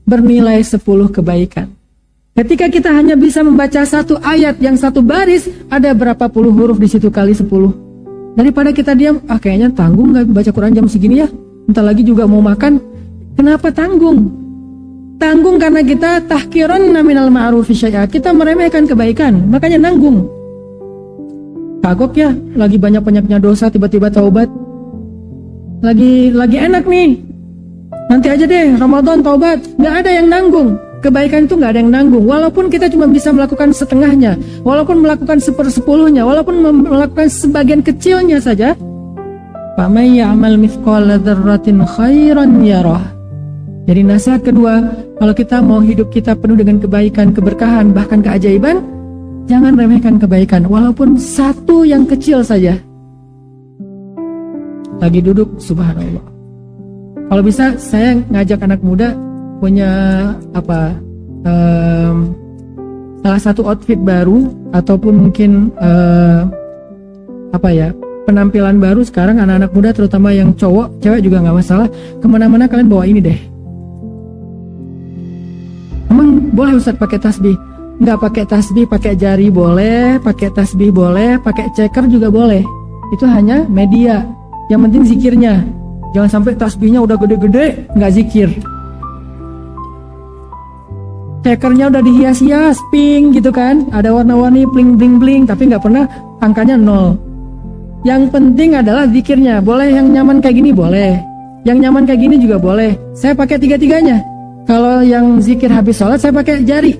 bernilai 10 kebaikan. Ketika kita hanya bisa membaca satu ayat yang satu baris, ada berapa puluh huruf di situ kali 10. Daripada kita diam, kayaknya tanggung nggak baca Quran jam segini ya, entar lagi juga mau makan. Kenapa tanggung? Tanggung karena kita tahkiran minal ma'rufi syai'a, kita meremehkan kebaikan, makanya nanggung. Kagok ya, lagi banyak-banyaknya dosa tiba-tiba taubat. Lagi enak nih, nanti aja deh Ramadan taubat. Nggak ada yang nanggung. Kebaikan itu nggak ada yang nanggung. Walaupun kita cuma bisa melakukan setengahnya, walaupun melakukan 1/10-nya, walaupun melakukan sebagian kecilnya saja. Faman ya'mal mithqala dzarratin khairan yarah. Jadi nasihat kedua, kalau kita mau hidup kita penuh dengan kebaikan, keberkahan, bahkan keajaiban, jangan remehkan kebaikan, walaupun satu yang kecil saja. Lagi duduk, subhanallah. Kalau bisa, saya ngajak anak muda punya salah satu outfit baru, ataupun mungkin penampilan baru sekarang anak-anak muda, terutama yang cowok, cewek juga nggak masalah. Kemana-mana kalian bawa ini deh. Emang boleh Ustaz pakai tasbih? Nggak pakai tasbih, pakai jari boleh, pakai tasbih boleh, pakai ceker juga boleh. Itu hanya media. Yang penting zikirnya. Jangan sampai tasbihnya udah gede-gede, nggak zikir. Cekernya udah dihias-hias, pink gitu kan, ada warna-warni, bling-bling-bling, tapi nggak pernah angkanya 0. Yang penting adalah zikirnya. Boleh yang nyaman kayak gini, boleh. Yang nyaman kayak gini juga boleh. Saya pakai tiga-tiganya. Kalau yang zikir habis sholat saya pakai jari.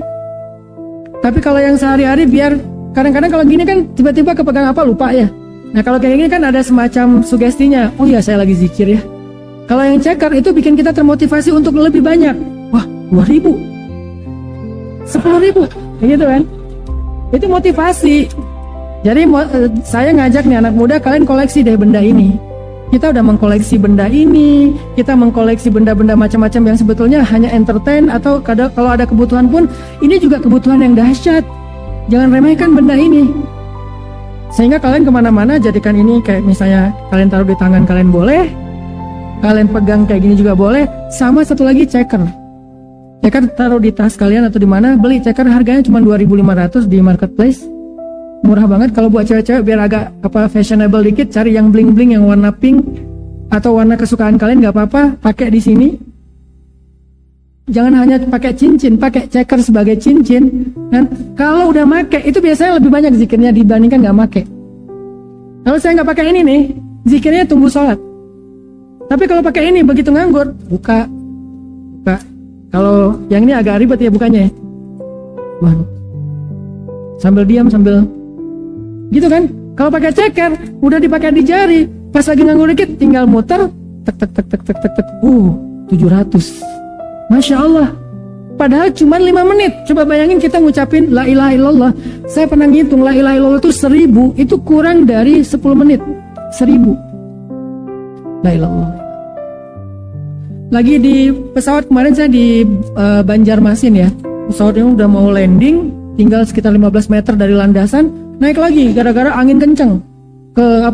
Tapi kalau yang sehari-hari biar kadang-kadang kalau gini kan tiba-tiba kepegang apa lupa ya. Nah kalau kayak gini kan ada semacam sugestinya. Oh iya saya lagi zikir ya. Kalau yang ceker itu bikin kita termotivasi untuk lebih banyak. Wah 2.000, 10.000, gitu kan. Itu motivasi. Jadi saya ngajak nih anak muda, kalian koleksi deh benda ini. Kita udah mengkoleksi benda ini, kita mengkoleksi benda-benda macam-macam yang sebetulnya hanya entertain, atau kalau ada kebutuhan pun, ini juga kebutuhan yang dahsyat. Jangan remehkan benda ini. Sehingga kalian kemana-mana jadikan ini kayak misalnya kalian taruh di tangan kalian boleh, kalian pegang kayak gini juga boleh. Sama satu lagi ceker. Ceker taruh di tas kalian atau di mana, beli ceker harganya cuma 2.500 di marketplace. Murah banget. Kalau buat cewek-cewek biar agak fashionable dikit, cari yang bling-bling yang warna pink atau warna kesukaan kalian, nggak apa-apa, pakai di sini. Jangan hanya pakai cincin, pakai ceker sebagai cincin. Dan kalau udah make, itu biasanya lebih banyak zikirnya dibandingkan nggak make. Kalau saya nggak pakai ini nih, zikirnya tunggu sholat. Tapi kalau pakai ini begitu nganggur, buka. Kalau yang ini agak ribet ya bukanya. Wah, sambil diam sambil gitu kan. Kalau pakai ceker udah dipakai di jari, pas lagi nganggur dikit tinggal muter, tek 700. Masya Allah. Padahal cuma 5 menit. Coba bayangin kita ngucapin la ilaha illallah. Saya pernah ngitung la ilaha illallah itu 1000, itu kurang dari 10 menit. 1000 la ilaha. Lagi di pesawat kemarin saya di Banjarmasin ya. Pesawatnya udah mau landing, tinggal sekitar 15 meter dari landasan, naik lagi gara-gara angin kenceng. Ke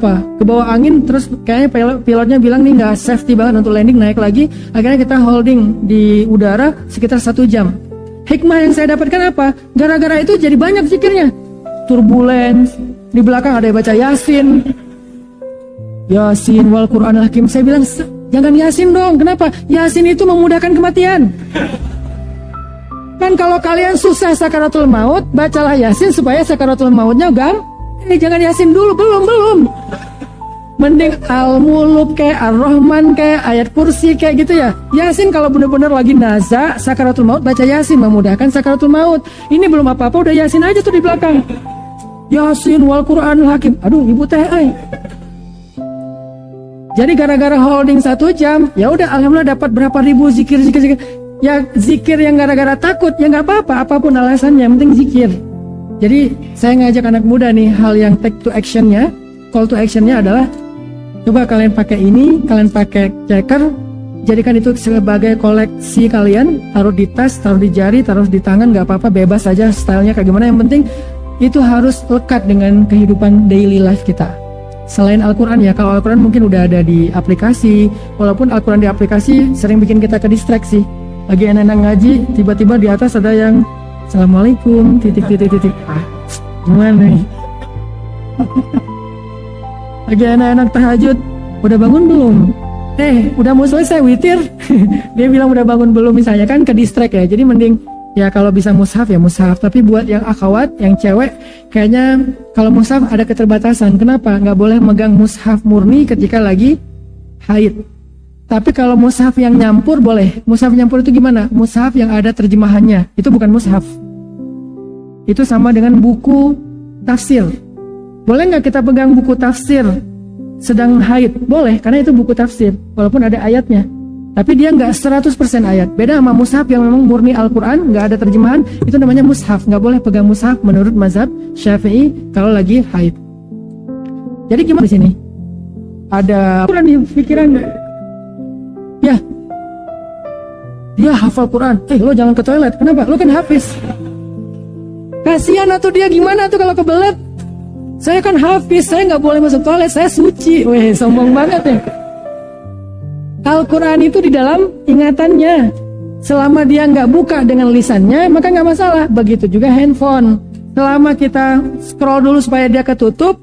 bawah angin, terus kayaknya pilotnya bilang nih nggak safety banget untuk landing, naik lagi. Akhirnya kita holding di udara sekitar 1 jam. Hikmah yang saya dapatkan apa? Gara-gara itu jadi banyak zikirnya. Turbulence, di belakang ada yang baca Yasin. Yasin wal Qur'anil Hakim. Saya bilang jangan Yasin dong. Kenapa? Yasin itu memudahkan kematian. Kan kalau kalian susah sakaratul maut, bacalah Yasin supaya sakaratul mautnya jangan Yasin dulu, belum. Mending Al-Muluk kayak Ar-Rahman kayak ayat kursi kayak gitu ya. Yasin kalau benar-benar lagi naza sakaratul maut, baca Yasin memudahkan sakaratul maut. Ini belum apa-apa udah Yasin aja tuh di belakang. Yasin wal Qur'anil Hakim. Aduh ibu teh Jadi gara-gara holding 1 jam, ya udah alhamdulillah dapat berapa ribu zikir. Ya zikir yang gara-gara takut, ya nggak apa-apa, apapun alasannya, yang penting zikir. Jadi saya ngajak anak muda nih, hal yang take to actionnya, call to actionnya adalah coba kalian pakai ini, kalian pakai ceker, Jadikan itu sebagai koleksi kalian, taruh di tas, taruh di jari, taruh di tangan, gak apa-apa, bebas aja stylenya kayak gimana. Yang penting itu harus lekat dengan kehidupan daily life kita. Selain Al-Quran ya, kalau Al-Quran mungkin udah ada di aplikasi, walaupun Al-Quran di aplikasi sering bikin kita kedistraksi. Lagi enak-enak ngaji, tiba-tiba di atas ada yang Assalamualaikum, titik. Gimana nih? Lagi enak-enak tahajud, udah bangun belum? Udah mau selesai witir. Dia bilang udah bangun belum misalnya, kan ke distract ya. Jadi mending ya kalau bisa mushaf ya mushaf. Tapi buat yang akhwat, yang cewek, kayaknya kalau mushaf ada keterbatasan. Kenapa? Nggak boleh megang mushaf murni ketika lagi haid. Tapi kalau mushaf yang nyampur boleh. Mushaf nyampur itu gimana? Mushaf yang ada terjemahannya. Itu bukan mushaf. Itu sama dengan buku tafsir. Boleh nggak kita pegang buku tafsir sedang haid? Boleh, karena itu buku tafsir, walaupun ada ayatnya. Tapi dia nggak 100% ayat. Beda sama mushaf yang memang murni Al-Quran, nggak ada terjemahan, itu namanya mushaf. Nggak boleh pegang mushaf menurut mazhab Syafi'i kalau lagi haid. Jadi gimana di sini? Ada Quran di pikiran nggak? Ya, dia hafal Quran. Lo jangan ke toilet. Kenapa? Lo kan hafiz. Kasihan atau dia gimana tuh kalau kebelet? Saya kan hafiz, saya nggak boleh masuk toilet, saya suci. Weh, sombong banget ya. Al-Quran itu di dalam ingatannya. Selama dia nggak buka dengan lisannya, maka nggak masalah. Begitu juga handphone. Selama kita scroll dulu supaya dia ketutup,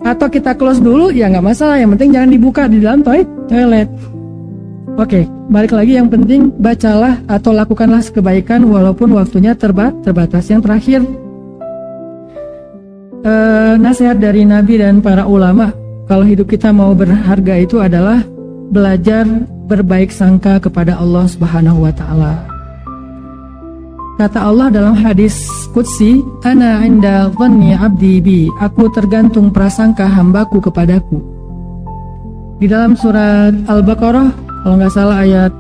atau kita close dulu, ya nggak masalah. Yang penting jangan dibuka di dalam toilet. Oke, balik lagi, yang penting bacalah atau lakukanlah kebaikan walaupun waktunya terbatas. Yang terakhir, nasihat dari Nabi dan para ulama, kalau hidup kita mau berharga itu adalah belajar berbaik sangka kepada Allah Subhanahu wa Ta'ala. Kata Allah dalam hadis qudsi, ana inda dhanni abdi bi, aku tergantung prasangka hambaku kepadaku. Di dalam surat Al-Baqarah, kalau nggak salah ayat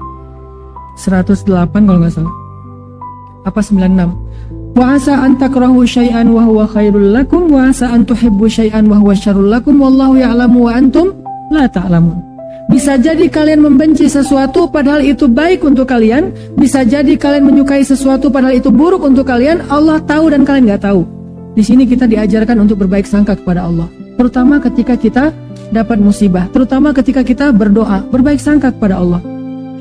108, kalau nggak salah, apa 96. Wa asa an takrahu syai'an wa huwa khairul lakum wa asa an tuhibbu syai'an wa huwa syarrul lakum wallahu ya'lamu wa antum la ta'lamun. Bisa jadi kalian membenci sesuatu padahal itu baik untuk kalian, bisa jadi kalian menyukai sesuatu padahal itu buruk untuk kalian. Allah tahu dan kalian nggak tahu. Di sini kita diajarkan untuk berbaik sangka kepada Allah, terutama ketika kita dapat musibah, terutama ketika kita berdoa, berbaik sangka kepada Allah.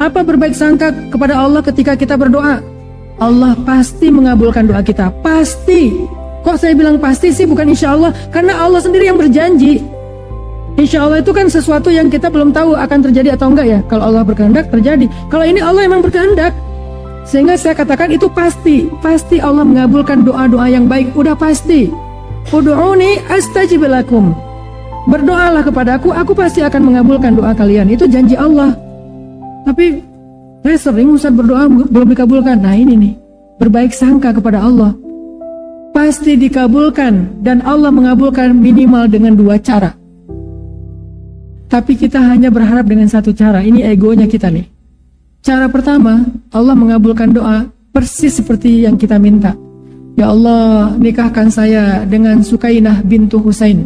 Apa berbaik sangka kepada Allah ketika kita berdoa? Allah pasti mengabulkan doa kita, pasti. Kok saya bilang pasti sih, bukan insya Allah? Karena Allah sendiri yang berjanji. Insya Allah itu kan sesuatu yang kita belum tahu akan terjadi atau enggak ya. Kalau Allah berkehendak terjadi, kalau ini Allah emang berkehendak. Sehingga saya katakan itu pasti. Pasti Allah mengabulkan doa-doa yang baik, udah pasti. Ud'uni astajib lakum. Berdoalah kepadaku, aku pasti akan mengabulkan doa kalian. Itu janji Allah. Tapi saya sering Ustaz berdoa belum dikabulkan. Nah ini nih, berbaik sangka kepada Allah, pasti dikabulkan. Dan Allah mengabulkan minimal dengan 2 cara. Tapi kita hanya berharap dengan 1 cara. Ini egonya kita nih. Cara pertama, Allah mengabulkan doa persis seperti yang kita minta. Ya Allah, nikahkan saya dengan Sukainah bintu Husain.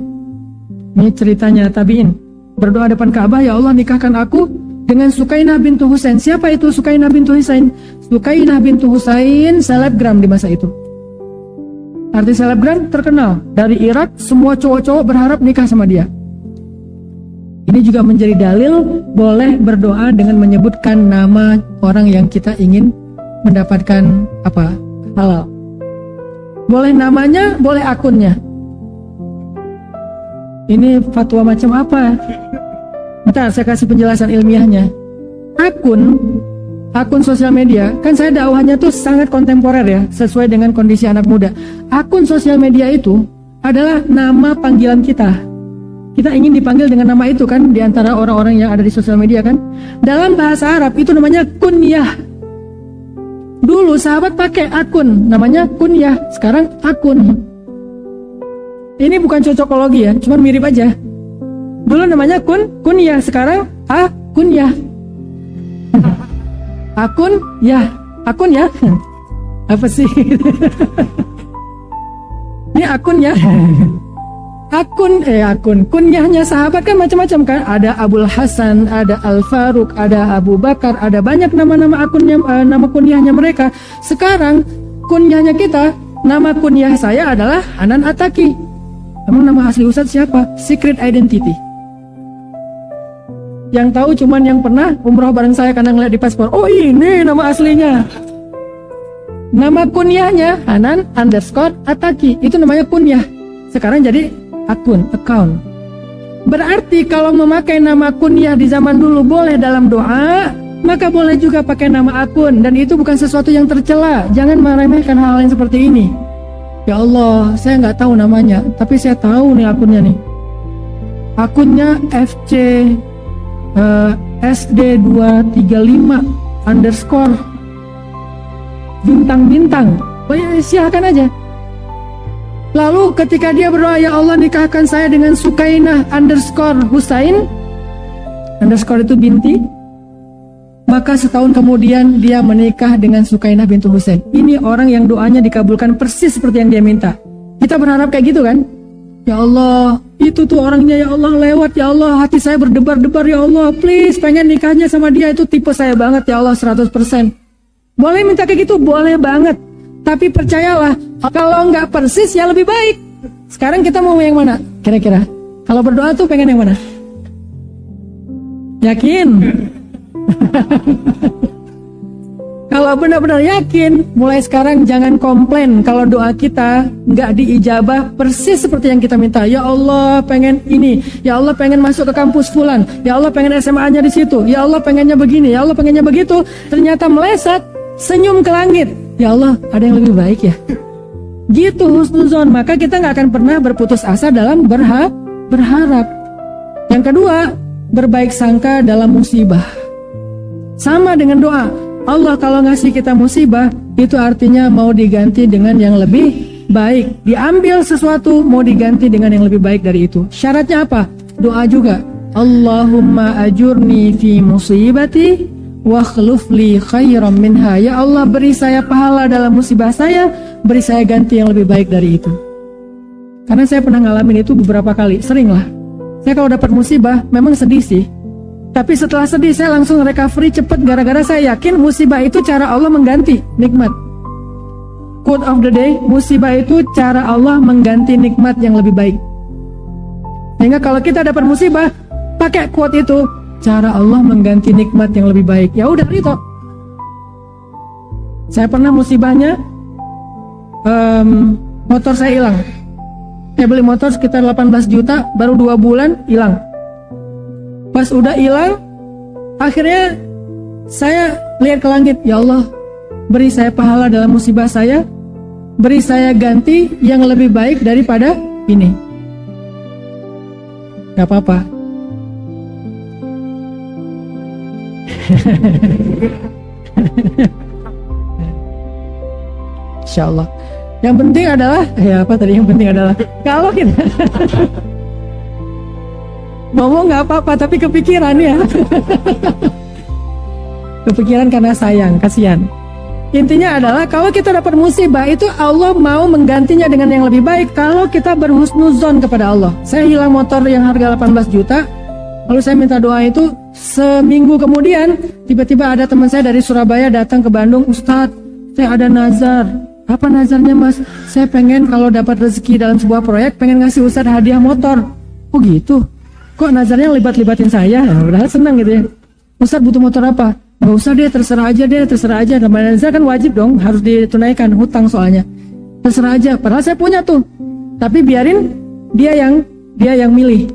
Ini ceritanya tabi'in. Berdoa depan Ka'bah, ya Allah nikahkan aku dengan Sukainah bintu Husain. Siapa itu Sukainah bintu Husain? Sukainah bintu Husain selebgram di masa itu. Arti selebgram terkenal. Dari Irak, semua cowok-cowok berharap nikah sama dia. Ini juga menjadi dalil boleh berdoa dengan menyebutkan nama orang yang kita ingin mendapatkan halal. Boleh namanya, boleh akunnya. Ini fatwa macam apa? Bentar, saya kasih penjelasan ilmiahnya. Akun sosial media, kan saya dakwahnya tuh sangat kontemporer ya, sesuai dengan kondisi anak muda. Akun sosial media itu adalah nama panggilan kita. Kita ingin dipanggil dengan nama itu kan, diantara orang-orang yang ada di sosial media kan. Dalam bahasa Arab itu namanya kunyah. Dulu sahabat pakai akun, namanya kunyah. Sekarang akun. Ini bukan cocokologi ya, cuma mirip aja. Dulu namanya kunyah, sekarang kunyah. Akun ya. Apa sih? Ini akun ya. kunyahnya sahabat kan macam-macam kan, ada Abul Hasan, ada Al Faruq, ada Abu Bakar, ada banyak nama-nama akunnya, nama kunyahnya mereka. Sekarang kunyahnya kita, nama kunyah saya adalah Hanan Attaqi. Emang nama asli Ustadz siapa? Secret identity. Yang tahu cuman yang pernah umroh bareng saya karena ngeliat di paspor. Oh ini nama aslinya. Nama kunyahnya Hanan _Attaqi. Itu namanya kunyah. Sekarang jadi account. Berarti kalau memakai nama kunyah di zaman dulu boleh dalam doa, maka boleh juga pakai nama akun. Dan itu bukan sesuatu yang tercela. Jangan meremehkan hal yang seperti ini. Ya Allah, saya nggak tahu namanya, tapi saya tahu nih akunnya nih. Akunnya FC SD235 _ bintang-bintang. Oh ya, silakan aja. Lalu ketika dia berdoa, ya Allah nikahkan saya dengan Sukainah _ Husain, _ itu binti, maka setahun kemudian dia menikah dengan Sukainah bintu Husain. Ini orang yang doanya dikabulkan persis seperti yang dia minta. Kita berharap kayak gitu kan? Ya Allah, itu tuh orangnya, ya Allah lewat, ya Allah hati saya berdebar-debar, ya Allah please pengen nikahnya sama dia, itu tipe saya banget, ya Allah 100%. Boleh minta kayak gitu, boleh banget. Tapi percayalah, kalau nggak persis ya lebih baik. Sekarang kita mau yang mana? Kira-kira kalau berdoa tuh pengen yang mana? Yakin? Kalau benar-benar yakin, mulai sekarang jangan komplain kalau doa kita nggak diijabah persis seperti yang kita minta. Ya Allah pengen ini, ya Allah pengen masuk ke kampus fulan, ya Allah pengen SMA-nya di situ, ya Allah pengennya begini, ya Allah pengennya begitu. Ternyata meleset, senyum ke langit. Ya Allah, ada yang lebih baik ya. Gitu husnuzon, maka kita nggak akan pernah berputus asa dalam berharap. Yang kedua, berbaik sangka dalam musibah. Sama dengan doa. Allah kalau ngasih kita musibah, itu artinya mau diganti dengan yang lebih baik. Diambil sesuatu, mau diganti dengan yang lebih baik dari itu. Syaratnya apa? Doa juga. Allahumma ajurni fi musibati wa khlufli khairan minha. Ya Allah, beri saya pahala dalam musibah saya, beri saya ganti yang lebih baik dari itu. Karena saya pernah ngalamin itu beberapa kali, sering lah. Saya kalau dapat musibah memang sedih sih. Tapi setelah sedih saya langsung recovery cepet, gara-gara saya yakin musibah itu cara Allah mengganti nikmat. Quote of the day, musibah itu cara Allah mengganti nikmat yang lebih baik. Sehingga kalau kita dapat musibah, pakai quote itu, cara Allah mengganti nikmat yang lebih baik. Ya udah itu. Saya pernah musibahnya motor saya hilang. Saya beli motor sekitar 18 juta, baru 2 bulan hilang. Pas udah hilang, akhirnya saya lihat ke langit, ya Allah, beri saya pahala dalam musibah saya, beri saya ganti yang lebih baik daripada ini. Gak apa-apa. Insya Allah. Yang penting adalah, ya apa tadi? Yang penting adalah kalau kita ngomong nggak apa-apa, tapi kepikiran ya. Kepikiran karena sayang, kasihan. Intinya adalah kalau kita dapat musibah itu Allah mau menggantinya dengan yang lebih baik kalau kita berhusnuzon kepada Allah. Saya hilang motor yang harga 18 juta, lalu saya minta doa itu. Seminggu kemudian tiba-tiba ada teman saya dari Surabaya datang ke Bandung, Ustadz, saya ada nazar. Apa nazarnya mas? Saya pengen kalau dapat rezeki dalam sebuah proyek, pengen ngasih Ustadz hadiah motor. Oh gitu? Kok nazarnya libat-libatin saya? Nah, padahal senang gitu ya. Ustadz butuh motor apa? Gak usah deh, terserah aja. Namanya nazar kan wajib dong, harus ditunaikan, hutang soalnya. Terserah aja, padahal saya punya tuh. Tapi biarin dia yang milih.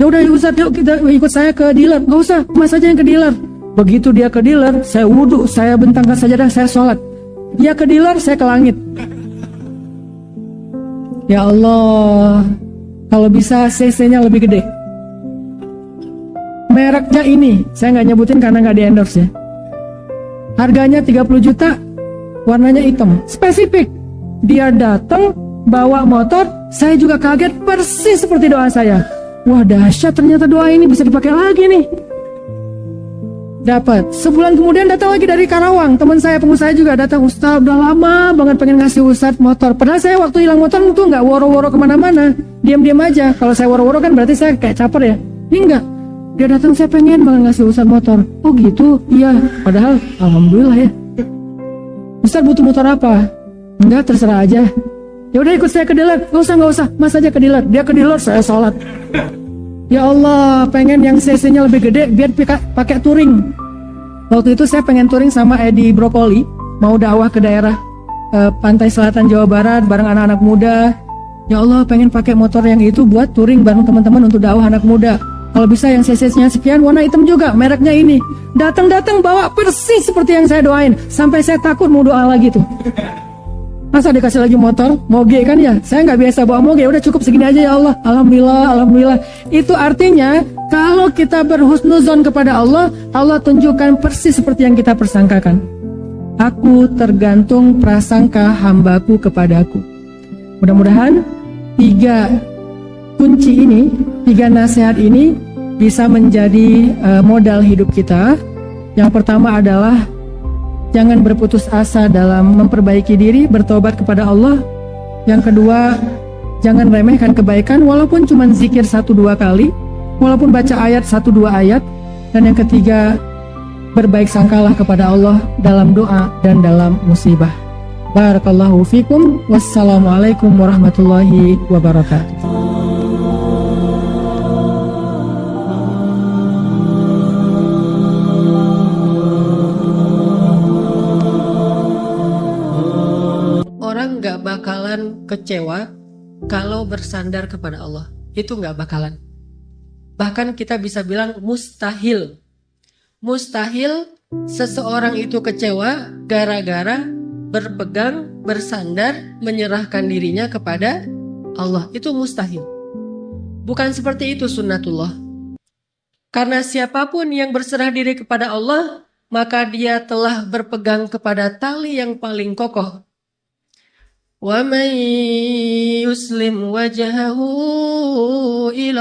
Ya udah Ustadz, yuk kita ikut saya ke dealer. Gak usah, mas aja yang ke dealer. Begitu dia ke dealer, saya wudhu, saya bentangkan sajadah, saya sholat. Dia ke dealer, saya ke langit. Ya Allah, kalau bisa CC-nya lebih gede. Mereknya ini, saya nggak nyebutin karena nggak di-endorse ya. Harganya 30 juta, warnanya hitam, spesifik. Dia datang, bawa motor, saya juga kaget persis seperti doa saya. Wah dahsyat, ternyata doa ini bisa dipakai lagi nih. Dapat. Sebulan kemudian datang lagi dari Karawang. Teman saya pengusaha juga datang. Ustaz, udah lama banget pengen ngasih Ustaz motor. Padahal saya waktu hilang motor itu nggak woro-woro kemana-mana. Diam-diam aja. Kalau saya woro-woro kan berarti saya kayak caper ya. Ini enggak. Dia datang, saya pengen banget ngasih Ustaz motor. Oh gitu? Iya. Padahal alhamdulillah ya. Ustaz butuh motor apa? Enggak, terserah aja. Ya udah ikut saya ke dealer. Nggak usah. Mas aja ke dealer. Dia ke dealer, saya sholat. Ya Allah, pengen yang cc-nya lebih gede biar pakai touring. Waktu itu saya pengen touring sama Edi Brokoli, mau dakwah ke daerah pantai selatan Jawa Barat bareng anak-anak muda. Ya Allah, pengen pakai motor yang itu buat touring bareng teman-teman untuk dakwah anak muda. Kalau bisa yang cc-nya sekian, warna hitam juga, mereknya ini. Datang-datang bawa persis seperti yang saya doain, sampai saya takut mau doa lagi tuh. Masa dikasih lagi motor, moge kan ya? Saya nggak biasa bawa moge, udah cukup segini aja ya Allah. Alhamdulillah. Itu artinya kalau kita berhusnuzon kepada Allah, Allah tunjukkan persis seperti yang kita persangkakan. Aku tergantung prasangka hambaku kepadaku. Mudah-mudahan 3 kunci ini, 3 nasihat ini bisa menjadi modal hidup kita. Yang pertama adalah jangan berputus asa dalam memperbaiki diri, bertobat kepada Allah. Yang kedua, jangan remehkan kebaikan walaupun cuma zikir 1-2 kali, walaupun baca ayat 1-2 ayat. Dan yang ketiga, berbaik sangkalah kepada Allah dalam doa dan dalam musibah. Barakallahu fikum. Wassalamualaikum warahmatullahi wabarakatuh. Orang gak bakalan kecewa kalau bersandar kepada Allah. Itu gak bakalan. Bahkan kita bisa bilang mustahil. Mustahil seseorang itu kecewa gara-gara berpegang, bersandar, menyerahkan dirinya kepada Allah. Itu mustahil. Bukan seperti itu sunnatullah. Karena siapapun yang berserah diri kepada Allah, maka dia telah berpegang kepada tali yang paling kokoh. وَمَنْ يُسْلِمْ وَجْهَهُ إِلَى